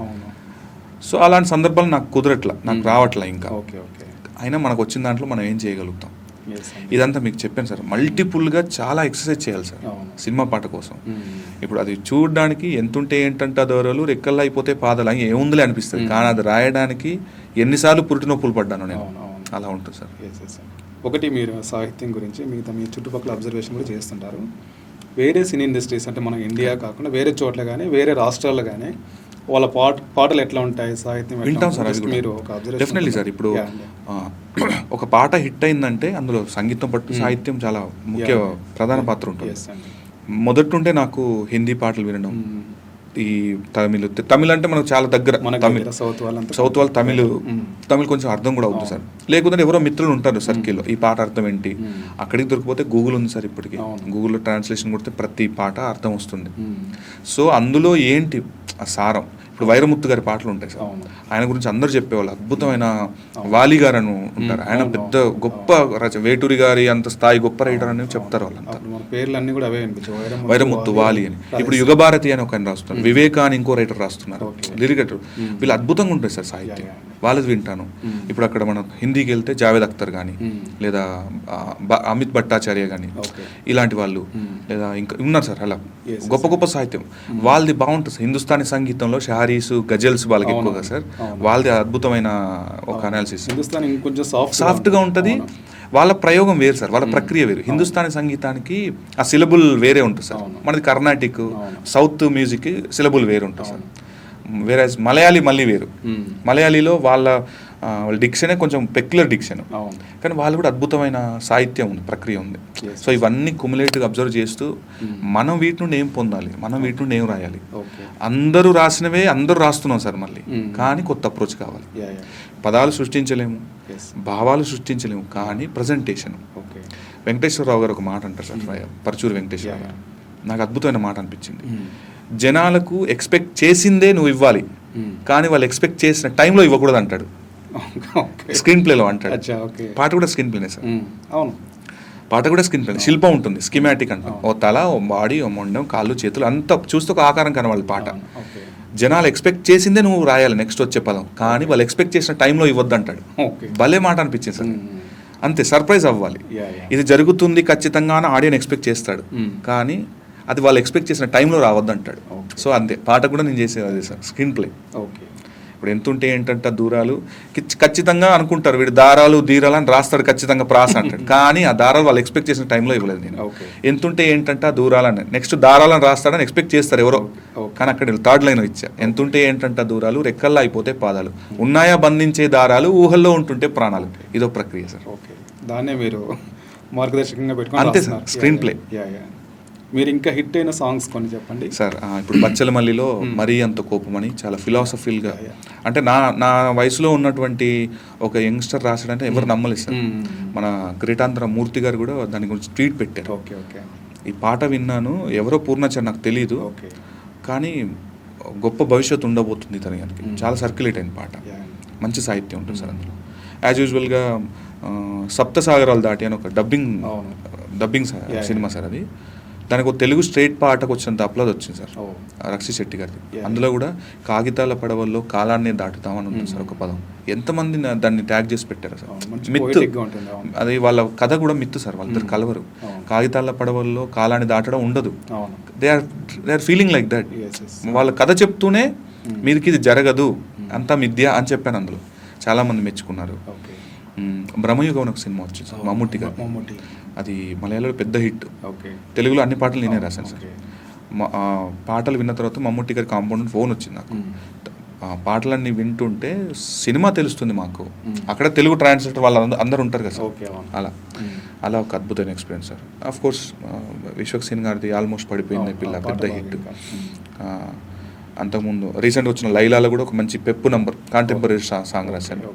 సో అలాంటి సందర్భాలు నాకు కుదరట్లా, నాకు రావట్లా ఇంకా. అయినా మనకు వచ్చిన దాంట్లో మనం ఏం చేయగలుగుతాం, ఇదంతా మీకు చెప్పాను సార్. మల్టిపుల్గా చాలా ఎక్సర్సైజ్ చేయాలి సార్ సినిమా పాట కోసం. ఇప్పుడు అది చూడడానికి ఎంతుంటే ఏంటంటే దూరాలు రెక్కల్లో అయిపోతే పాదాలు ఏముందిలే అనిపిస్తుంది, కానీ అది రాయడానికి ఎన్నిసార్లు పురిటి నొప్పులు పడ్డాను నేను, అలా ఉంటుంది సార్. ఒకటి మీరు సాహిత్యం గురించి మిగతా మీ చుట్టుపక్కల అబ్జర్వేషన్ కూడా చేస్తుంటారు. వేరే సినీ ఇండస్ట్రీస్ అంటే మన ఇండియా కాకుండా వేరే చోట్ల కానీ వేరే రాష్ట్రాల్లో కానీ వాళ్ళ పాటలు ఎట్లా ఉంటాయి, సాహిత్యం వింటాం సార్. అది మీరు డెఫినెట్లీ సార్. ఇప్పుడు ఒక పాట హిట్ అయిందంటే అందులో సంగీతం పట్టు సాహిత్యం చాలా ముఖ్య ప్రధాన పాత్ర ఉంటుంది. మొదటుంటే నాకు హిందీ పాటలు వినడం, ఈ తమిళ్ అంటే మనకు చాలా దగ్గర, సౌత్ వాళ్ళు తమిళ్ కొంచెం అర్థం కూడా అవుతుంది సార్. లేకపోతే ఎవరో మిత్రులు ఉంటారు సర్కిల్లో, ఈ పాట అర్థం ఏంటి, అక్కడికి దొరికిపోతే గూగుల్ ఉంది సార్. ఇప్పటికీ గూగుల్లో ట్రాన్స్లేషన్ కొడితే ప్రతి పాట అర్థం వస్తుంది. సో అందులో ఏంటి ఆ సారం. ఇప్పుడు వైరముత్తు గారి పాటలు ఉంటాయి సార్, ఆయన గురించి అందరూ చెప్పేవాళ్ళు. అద్భుతమైన వాలి గారు అని ఉంటారు, ఆయన పెద్ద గొప్ప వేటూరి గారి అంత స్థాయి గొప్ప రైటర్ అని చెప్తారు వాళ్ళంతా. పేర్లన్నీ కూడా అవే వైరముత్తు, వాలి అని. ఇప్పుడు యుగభారతి అని ఒక ఆయన రాస్తున్నారు, వివేకా అని ఇంకో రైటర్ రాస్తున్నారు, లిరిక్ రైటర్. వీళ్ళు అద్భుతంగా ఉంటుంది సార్ సాహిత్యం, వాళ్ళది వింటాను. ఇప్పుడు అక్కడ మనం హిందీకి వెళ్తే జావేద్ అఖ్తర్ కానీ, లేదా అమిత్ భట్టాచార్య కానీ, ఇలాంటి వాళ్ళు, లేదా ఇంకా ఉన్నారు సార్ అలా గొప్ప గొప్ప సాహిత్యం. వాళ్ళది బాగుంటుంది సార్. హిందుస్థానీ సంగీతంలో షారీస్, గజల్స్ వాళ్ళకి ఎక్కువగా సార్, వాళ్ళది అద్భుతమైన ఒక అనాలిసిస్. సాఫ్ట్గా ఉంటుంది, వాళ్ళ ప్రయోగం వేరు సార్, వాళ్ళ ప్రక్రియ వేరు. హిందుస్థానీ సంగీతానికి ఆ సిలబుల్ వేరే ఉంటుంది సార్, మనది కర్ణాటిక్ సౌత్ మ్యూజిక్ సిలబుల్ వేరు ఉంటుంది సార్. వేరే మలయాళీ మళ్ళీ వేరు. మలయాళీలో వాళ్ళ డిక్షనే కొంచెం పెక్యులర్ డిక్షన్, కానీ వాళ్ళు కూడా అద్భుతమైన సాహిత్యం ఉంది, ప్రక్రియ ఉంది. సో ఇవన్నీ కుములేటివ్గా అబ్జర్వ్ చేస్తూ మనం వీటి నుండి ఏం పొందాలి, మనం వీటి నుండి ఏం రాయాలి. అందరూ రాసినవే అందరూ రాస్తున్నాం సార్ మళ్ళీ, కానీ కొత్త అప్రోచ్ కావాలి. పదాలు సృష్టించలేము, భావాలు సృష్టించలేము, కానీ ప్రజెంటేషన్. వెంకటేశ్వరరావు గారు ఒక మాట అంటారు సార్, పరచూరు వెంకటేశ్వరరావు గారు, నాకు అద్భుతమైన మాట అనిపించింది. జనాలకు ఎక్స్పెక్ట్ చేసిందే నువ్వు ఇవ్వాలి, కానీ వాళ్ళు ఎక్స్పెక్ట్ చేసిన టైంలో ఇవ్వకూడదు అంటాడు. స్క్రీన్ ప్లేలో అంటాడు, పాట కూడా స్క్రీన్ ప్లేనే సార్. అవును, పాట కూడా స్క్రీన్ ప్లే, శిల్పం ఉంటుంది, స్కిమాటిక్ అంటాం. ఓ తల, ఓ బాడీ, ఓ మొండం, కాళ్ళు, చేతులు అంతా చూస్తే ఒక ఆకారం కనవాలి పాట. జనాలు ఎక్స్పెక్ట్ చేసిందే నువ్వు రాయాలి నెక్స్ట్ వచ్చే పదం, కానీ వాళ్ళు ఎక్స్పెక్ట్ చేసిన టైంలో ఇవ్వద్దు అంటాడు. భలే మాట అనిపించింది సార్. అంతే, సర్ప్రైజ్ అవ్వాలి. ఇది జరుగుతుంది ఖచ్చితంగా అని ఆడియన్ ఎక్స్పెక్ట్ చేస్తాడు, కానీ అది వాళ్ళు ఎక్స్పెక్ట్ చేసిన టైంలో రావద్దు అంటాడు. సో అంతే, పాట కూడా నేను చేసేది అదే సార్, స్క్రీన్ ప్లే. ఇప్పుడు ఎంత ఉంటే ఏంటంటే దూరాలు ఖచ్చితంగా అనుకుంటారు, వీడు దారాలు దీరాలు అని రాస్తాడు ఖచ్చితంగా ప్రాస అంటాడు, కానీ ఆ దారాలు వాళ్ళు ఎక్స్పెక్ట్ చేసిన టైంలో ఇవ్వలేదు నేను. ఎంత ఉంటే ఏంటంటే ఆ దూరాలని నెక్స్ట్ దారాలను రాస్తాడని ఎక్స్పెక్ట్ చేస్తారు ఎవరో, కానీ అక్కడ థర్డ్ లైన్ ఇచ్చా. ఎంత ఉంటే ఏంటంటే దూరాలు, రెక్కల్లో అయిపోతే పాదాలు, ఉన్నాయా బంధించే దారాలు, ఊహల్లో ఉంటుంటే ప్రాణాలు. ఇదో ప్రక్రియ సార్. దాన్నే మీరు మార్గదర్శకంగా పెట్టుకుని అంతే సార్, స్క్రీన్ ప్లే. మీరు ఇంకా హిట్ అయిన సాంగ్స్ కొన్ని చెప్పండి సార్. ఇప్పుడు బచ్చల మల్లిలో మరీ అంత కోపమని చాలా ఫిలాసఫిల్గా, అంటే నా వయసులో ఉన్నటువంటి ఒక యంగ్స్టర్ రాశాడంటే ఎవరు నమ్మలేదు సార్. మన గ్రేటాంధ్ర మూర్తి గారు కూడా దాని గురించి ట్వీట్ పెట్టారు. ఈ పాట విన్నాను, ఎవరో పూర్ణచర్ నాకు తెలియదు, కానీ గొప్ప భవిష్యత్తు ఉండబోతుంది తనకి. చాలా సర్క్యులేట్ అయిన పాట, మంచి సాహిత్యం ఉంటుంది సార్ అందులో. యాజ్ యూజువల్గా సప్తసాగరాలు దాటి అని ఒక డబ్బింగ్ సినిమా సార్ అది. దానికి ఒక తెలుగు స్ట్రైట్ పాటకు వచ్చినంత అప్లోడ్ వచ్చింది సార్, రక్షి శెట్టి గారిది. అందులో కూడా కాగితాల పడవల్లో కాలాన్ని దాటుతామని ఉంటుంది సార్ ఒక పదం. ఎంతమంది దాన్ని ట్యాగ్ చేసి పెట్టారు సార్. మిత్ అది, వాళ్ళ కథ కూడా మిత్ సార్. వాళ్ళిద్దరు కలవరు. కాగితాల పడవల్లో కాలాన్ని దాటడం ఉండదు. They are feeling like that. వాళ్ళ కథ చెప్తూనే మీదకి ఇది జరగదు, అంతా మిథ్య అని చెప్పాను. అందులో చాలా మంది మెచ్చుకున్నారు. బ్రహ్మయుగం అని ఒక సినిమా వచ్చింది సార్, మమ్ముట్టి గారు. అది మలయాళంలో పెద్ద హిట్. తెలుగులో అన్ని పాటలు నేనే రాశాను సార్. పాటలు విన్న తర్వాత మమ్ముట్టి గారి కాంపౌండ్ ఫోన్ వచ్చింది నాకు. పాటలన్నీ వింటుంటే సినిమా తెలుస్తుంది మాకు. అక్కడ తెలుగు ట్రాన్స్లేటర్ వాళ్ళు అందరు ఉంటారు కదా సార్. అలా ఒక అద్భుతమైన experience sir. Of course Vishwaksen గారిది ఆల్మోస్ట్ పడిపోయింది పిల్ల, పెద్ద హిట్. అంతకుముందు రీసెంట్గా వచ్చిన లైలాలో కూడా ఒక మంచి పెప్పు నంబర్ కాంటెంపరీ సాంగ్ రాశాను.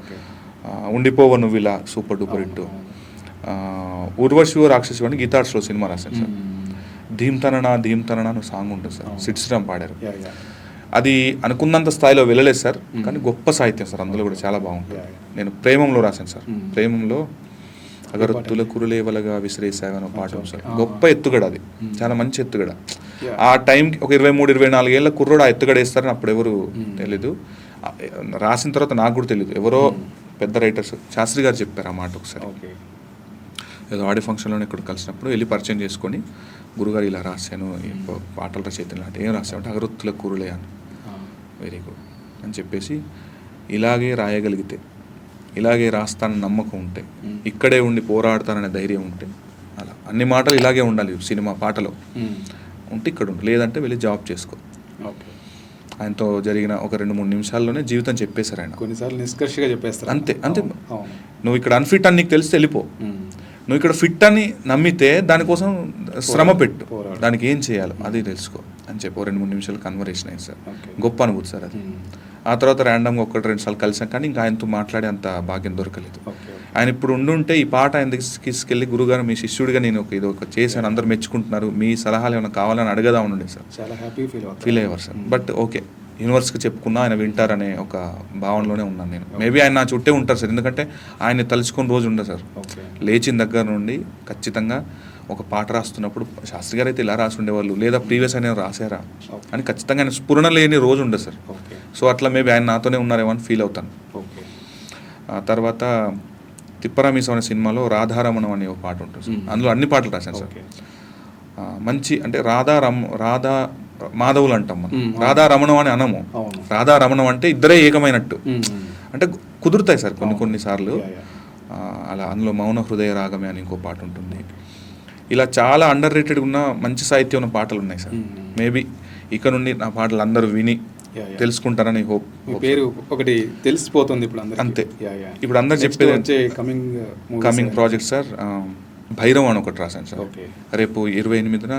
ఉండిపోవ నువ్వు ఇలా, సూపర్ డూపర్ హిట్. ఊర్వశివ రాక్షసి అని గీతార్ట్స్లో సినిమా రాశాను సార్. ధీమ్తననా అని సాంగ్ ఉంటుంది సార్, సిడ్ శ్రీరామ్ పాడారు. అది అనుకున్నంత స్థాయిలో వెళ్ళలేదు సార్, కానీ గొప్ప సాహిత్యం సార్. అందులో కూడా చాలా బాగుంటుంది. నేను ప్రేమంలో రాశాను సార్. ప్రేమంలో అగరొత్తుల కురులేవలగా విసిరేసాగన పాట సార్. గొప్ప ఎత్తుగడ అది, చాలా మంచి ఎత్తుగడ. ఆ టైంకి ఒక 23-24 ఏళ్ళ కుర్రోడు ఆ ఎత్తుగడ వేస్తారని అప్పుడు ఎవరు తెలీదు. రాసిన తర్వాత నాకు కూడా తెలియదు, ఎవరో పెద్ద రైటర్స్ శాస్త్రి గారు చెప్పారు ఆ మాట ఒకసారి. ఏదో ఆడియో ఫంక్షన్లోనే ఇక్కడ కలిసినప్పుడు వెళ్ళి పరిచయం చేసుకొని, గురుగారు ఇలా రాశాను, పాటల రచయిత అంటే ఏం రాశామంటే అగరొత్తుల కూరలే అని. వెరీ గుడ్ అని చెప్పేసి, ఇలాగే రాయగలిగితే, ఇలాగే రాస్తానని నమ్మకం ఉంటే, ఇక్కడే ఉండి పోరాడతాననే ధైర్యం ఉంటే, అలా అన్ని మాటలు ఇలాగే ఉండాలి సినిమా పాటలో ఉంటే ఇక్కడ ఉండి, లేదంటే వెళ్ళి జాబ్ చేసుకో. ఆయనతో జరిగిన ఒక 2-3 నిమిషాల్లోనే జీవితం చెప్పేశారు ఆయన. కొన్నిసార్లు నిష్కర్షగా చెప్పేస్తారు. అంతే. నువ్వు ఇక్కడ అన్ఫిట్ అని నీకు తెలిసి వెళ్ళిపో, నువ్వు ఇక్కడ ఫిట్ అని నమ్మితే దానికోసం శ్రమ పెట్టు, దానికి ఏం చేయాలో అది తెలుసుకో అని చెప్పి 2-3 నిమిషాలు కన్వర్సేషన్ అయింది సార్. గొప్ప అనుభూతి సార్ అది. ఆ తర్వాత ర్యాండమ్గా 1-2 సార్లు కలిసాం, కానీ ఇంకా ఆయనతో మాట్లాడే అంత భాగ్యం దొరకలేదు. ఆయన ఇప్పుడు ఉండుంటే ఈ పాట ఆయన తీసుకెళ్ళి, గురుగారు మీ శిష్యుడిగా నేను ఇది ఒక చేశాను, అందరూ మెచ్చుకుంటున్నారు, మీ సలహాలు ఏమైనా కావాలని అడగదామని ఉండే సార్. చాలా హ్యాపీ ఫీల్ అయ్యేవారు సార్. బట్ ఓకే, యూనివర్స్కి చెప్పుకున్నా ఆయన వింటారనే ఒక భావనలోనే ఉన్నాను నేను. మేబీ ఆయన నా చుట్టే ఉంటారు సార్, ఎందుకంటే ఆయన తలుచుకుని రోజు ఉండదు సార్. లేచిన దగ్గర నుండి ఖచ్చితంగా ఒక పాట రాస్తున్నప్పుడు శాస్త్రి గారు అయితే ఇలా రాసి ఉండేవాళ్ళు, లేదా ప్రీవియస్ ఆయన రాశారా అని ఖచ్చితంగా ఆయన స్ఫురణ లేని రోజు ఉండదు సార్. సో అట్లా మేబీ ఆయన నాతోనే ఉన్నారేమో అని ఫీల్ అవుతాను. ఆ తర్వాత తిప్పరామీసం అనే సినిమాలో రాధారమణం అనే ఒక పాట ఉంటుంది సార్. అందులో అన్ని పాటలు రాశాను సార్. మంచి, అంటే రాధా మాధవులు అంటాం మనం, రాధారమణం అని అనము. రాధారమణం అంటే ఇద్దరే ఏకమైనట్టు, అంటే కుదురుతాయి సార్ కొన్ని సార్లు అలా. అందులో మౌన హృదయ రాగమే అని ఇంకో పాట ఉంటుంది. ఇలా చాలా అండర్ రేటెడ్ ఉన్న మంచి సాహిత్యం ఉన్న పాటలు ఉన్నాయి సార్. మేబీ ఇక నుండి నా పాటలు అందరూ విని తెలుసుకుంటారని హోప్. పేరు ఒకటి తెలిసిపోతుంది ఇప్పుడు అంతే. ఇప్పుడు అందరు చెప్పేది కమింగ్ ప్రాజెక్ట్ సార్, భైరవ్ అని ఒకటి రాశాను సార్. రేపు 28న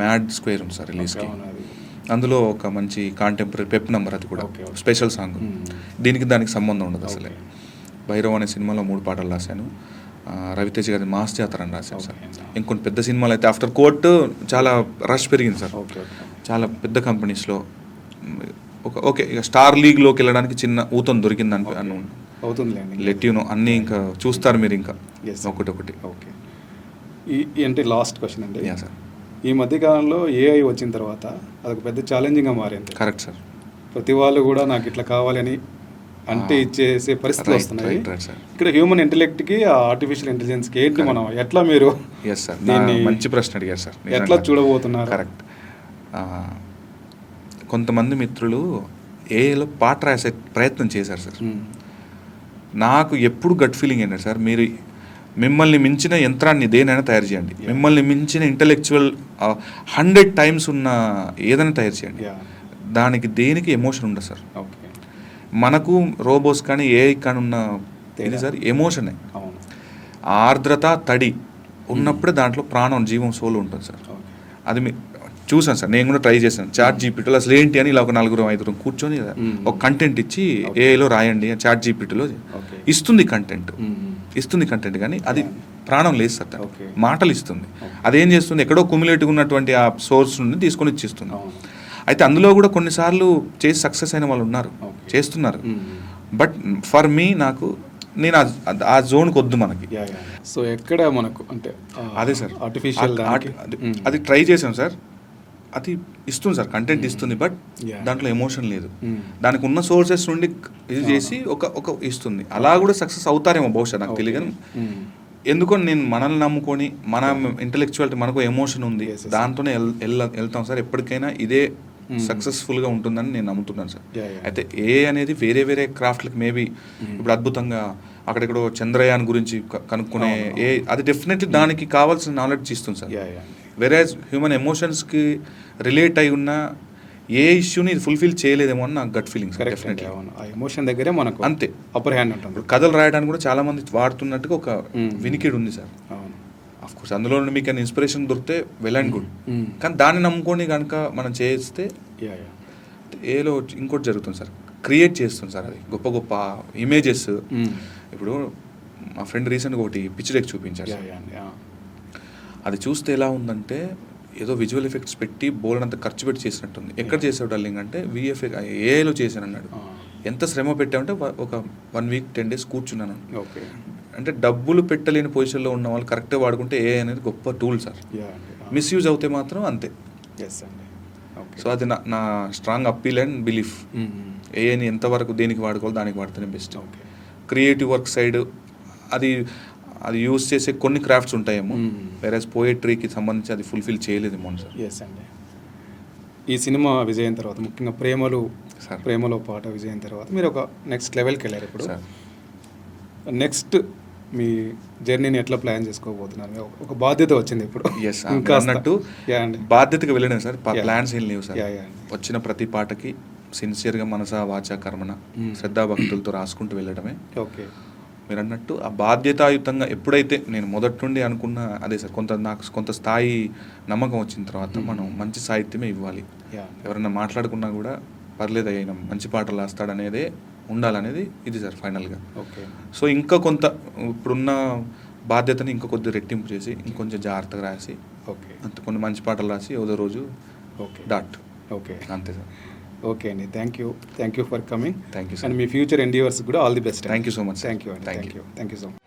మ్యాడ్ స్క్వేర్ ఉంది సార్ రిలీజ్కి. అందులో ఒక మంచి కాంటెంపరీ పెప్ నంబర్, అది కూడా స్పెషల్ సాంగ్. దానికి సంబంధం ఉండదు అసలే. భైరవ్ అనే సినిమాలో 3 పాటలు రాశాను. రవితేజ గారి మాస్ జాతర అని రాశాను సార్. ఇంకొన్ని పెద్ద సినిమాలు అయితే ఆఫ్టర్ కోర్ట్ చాలా రష్ పెరిగింది సార్. చాలా పెద్ద కంపెనీస్లో ఓకే ఇక స్టార్ లీగ్లోకి వెళ్ళడానికి చిన్న ఊతం దొరికింది అవుతుంది. లెట్ యు నో, అన్నీ ఇంకా చూస్తారు మీరు ఇంకా ఒకటి. అంటే లాస్ట్ క్వశ్చన్ అండి. Yeah sir. ఈ మధ్యకాలంలో ఏఐ వచ్చిన తర్వాత అదొక పెద్ద ఛాలెంజింగ్గా మారింది. Correct sir. ప్రతి వాళ్ళు కూడా నాకు ఇట్లా కావాలని అంటే ఇచ్చేసే పరిస్థితులు వస్తున్నాయి. ఇక్కడ హ్యూమన్ ఇంటెలెక్ట్కి ఆర్టిఫిషియల్ ఇంటెలిజెన్స్కి ఏంటి మనం ఎట్లా మీరు దీన్ని మంచి ప్రశ్న అడిగారు సార్. ఎట్లా చూడబోతున్నారు? కరెక్ట్. కొంతమంది మిత్రులు ఏఐలో పాట రాసే ప్రయత్నం చేశారు సార్. నాకు ఎప్పుడు గట్ ఫీలింగ్ ఏంటంటే సార్, మీరు మిమ్మల్ని మించిన యంత్రాన్ని దేనైనా తయారు చేయండి, మిమ్మల్ని మించిన ఇంటలెక్చువల్ 100 times ఉన్న ఏదైనా తయారు చేయండి, దానికి దేనికి ఎమోషన్ ఉండదు సార్. మనకు రోబోస్ కానీ ఏఐ కానీ ఉన్న ఇది సార్ ఎమోషనే. ఆర్ద్రత తడి ఉన్నప్పుడే దాంట్లో ప్రాణం, జీవం, సోల్ ఉంటుంది సార్. అది చూసాను సార్, నేను కూడా ట్రై చేశాను. చాట్ జీపీటీలో అసలు ఏంటి అని ఇలా ఒక 4-5 కూర్చొని ఒక కంటెంట్ ఇచ్చి ఏఐలో రాయండి, చాట్ జీపీటీలో ఇస్తుంది కంటెంట్ కానీ అది ప్రాణం లేదు సార్. మాటలు ఇస్తుంది. అదేం చేస్తుంది, ఎక్కడో క్యుములేటివ్ ఉన్నటువంటి ఆ సోర్స్ నుండి తీసుకొని ఇచ్చిస్తుంది. అయితే అందులో కూడా కొన్నిసార్లు చేసి సక్సెస్ అయిన వాళ్ళు ఉన్నారు, చేస్తున్నారు. బట్ ఫర్ మీ నేను ఆ జోన్కి వద్దు మనకి. సో ఎక్కడ మనకు అంటే అదే సార్ ఆర్టిఫిషియల్ అది ట్రై చేసాం సార్. అది ఇస్తుంది సార్, కంటెంట్ ఇస్తుంది, బట్ దాంట్లో ఎమోషన్ లేదు. దానికి ఉన్న సోర్సెస్ నుండి ఇది చేసి ఒక ఇస్తుంది. అలా కూడా సక్సెస్ అవుతారేమో బహుశా, నాకు తెలియదు. ఎందుకో నేను మనల్ని నమ్ముకొని మన ఇంటెలెక్చువాలిటీ, మనకు ఎమోషన్ ఉంది, దాంతోనే వెళ్తాం సార్. ఎప్పటికైనా ఇదే సక్సెస్ఫుల్గా ఉంటుందని నేను నమ్ముతున్నాను సార్. అయితే ఏ అనేది వేరే క్రాఫ్ట్లకు మేబీ ఇప్పుడు అద్భుతంగా అక్కడెక్కడో చంద్రయాన్ గురించి కనుక్కునే అది డెఫినెట్లీ దానికి కావాల్సిన నాలెడ్జ్ ఇస్తుంది సార్. వెరాజ్ హ్యూమన్ ఎమోషన్స్కి రిలేట్ అయి ఉన్న ఏ ఇష్యూని ఇది ఫుల్ఫిల్ చేయలేదేమో అని నాకు గట్ ఫీలింగ్ సార్. డెఫినెట్లీ ఆ ఎమోషన్ దగ్గరే మనకు అంతే అప్పర్ హ్యాండ్ ఉంటుంది. కథలు రాయడానికి కూడా చాలా మంది వాడుతున్నట్టుగా ఒక వినికిడి ఉంది సార్. ఆఫ్ కోర్స్ అందులో మీకు ఇన్స్పిరేషన్ దొరికితే వెల్ అండ్ గుడ్, కానీ దాన్ని నమ్ముకొని కనుక మనం చేస్తే ఏలో ఇంకోటి జరుగుతుంది సార్, క్రియేట్ చేస్తుంది సార్. అది గొప్ప ఇమేజెస్. ఇప్పుడు మా ఫ్రెండ్ రీసెంట్గా ఒకటి పిచ్ డెక్ చూపించారు. అది చూస్తే ఎలా ఉందంటే ఏదో విజువల్ ఎఫెక్ట్స్ పెట్టి బోల్డంత ఖర్చు పెట్టి చేసినట్టుంది. ఎక్కడ చేసావు డార్లింగ్ అంటే ఏఐలో చేశాను అన్నాడు. ఎంత శ్రమ పెట్టామంటే ఒక 1 week 10 days కూర్చున్నాను. అంటే డబ్బులు పెట్టలేని పొజిషన్లో ఉన్న వాళ్ళు కరెక్ట్గా వాడుకుంటే ఏఐ అనేది గొప్ప టూల్ సార్. మిస్యూజ్ అవుతే మాత్రం అంతే. సో అది నా స్ట్రాంగ్ అప్పీల్ అండ్ బిలీఫ్. ఏఐని ఎంతవరకు దేనికి వాడుకోవాలి దానికి వాడితేనే బెస్ట్. క్రియేటివ్ వర్క్ సైడ్ అది యూజ్ చేసే కొన్ని క్రాఫ్ట్స్ ఉంటాయేమో, వేరే పోయట్రీకి సంబంధించి అది ఫుల్ఫిల్ చేయలేదేమో సార్. ఎస్ అండి. ఈ సినిమా విజయం తర్వాత ముఖ్యంగా ప్రేమలో పాట విజయం తర్వాత మీరు ఒక నెక్స్ట్ లెవెల్కి వెళ్ళారు. ఇప్పుడు నెక్స్ట్ మీ జర్నీని ఎట్లా ప్లాన్ చేసుకోబోతున్నారు? ఒక బాధ్యత వచ్చింది ఇప్పుడు. ఇంకా అన్నట్టు బాధ్యతగా వెళ్ళడం సార్, ప్లాన్స్ ఏం లేవు సార్. వచ్చిన ప్రతి పాటకి సిన్సియర్గా మనసా వాచా కర్మన శ్రద్ధాభక్తులతో రాసుకుంటూ వెళ్ళడమే. ఓకే, మీరు అన్నట్టు ఆ బాధ్యతాయుతంగా ఎప్పుడైతే నేను మొదటి నుండి అనుకున్న అదే సార్, నాకు కొంత స్థాయి నమ్మకం వచ్చిన తర్వాత మనం మంచి సాహిత్యమే ఇవ్వాలి. ఎవరైనా మాట్లాడుకున్నా కూడా పర్లేదు, అయినా మంచి పాటలు రాస్తాడనేదే ఉండాలనేది ఇది సార్ ఫైనల్గా. ఓకే, సో ఇంకా కొంత ఇప్పుడున్న బాధ్యతని ఇంకా కొద్దిగా రెట్టింపు చేసి ఇంకొంచెం జాగ్రత్తగా రాసి అంత కొన్ని మంచి పాటలు రాసి ఏదో రోజు డాట్. ఓకే, అంతే సార్. ఓకే అండి, thank you for coming. Thank you and మీ ఫ్యూచర్ ఎండివర్స్ కూడా all the best. Thank you so much. Thank you so much.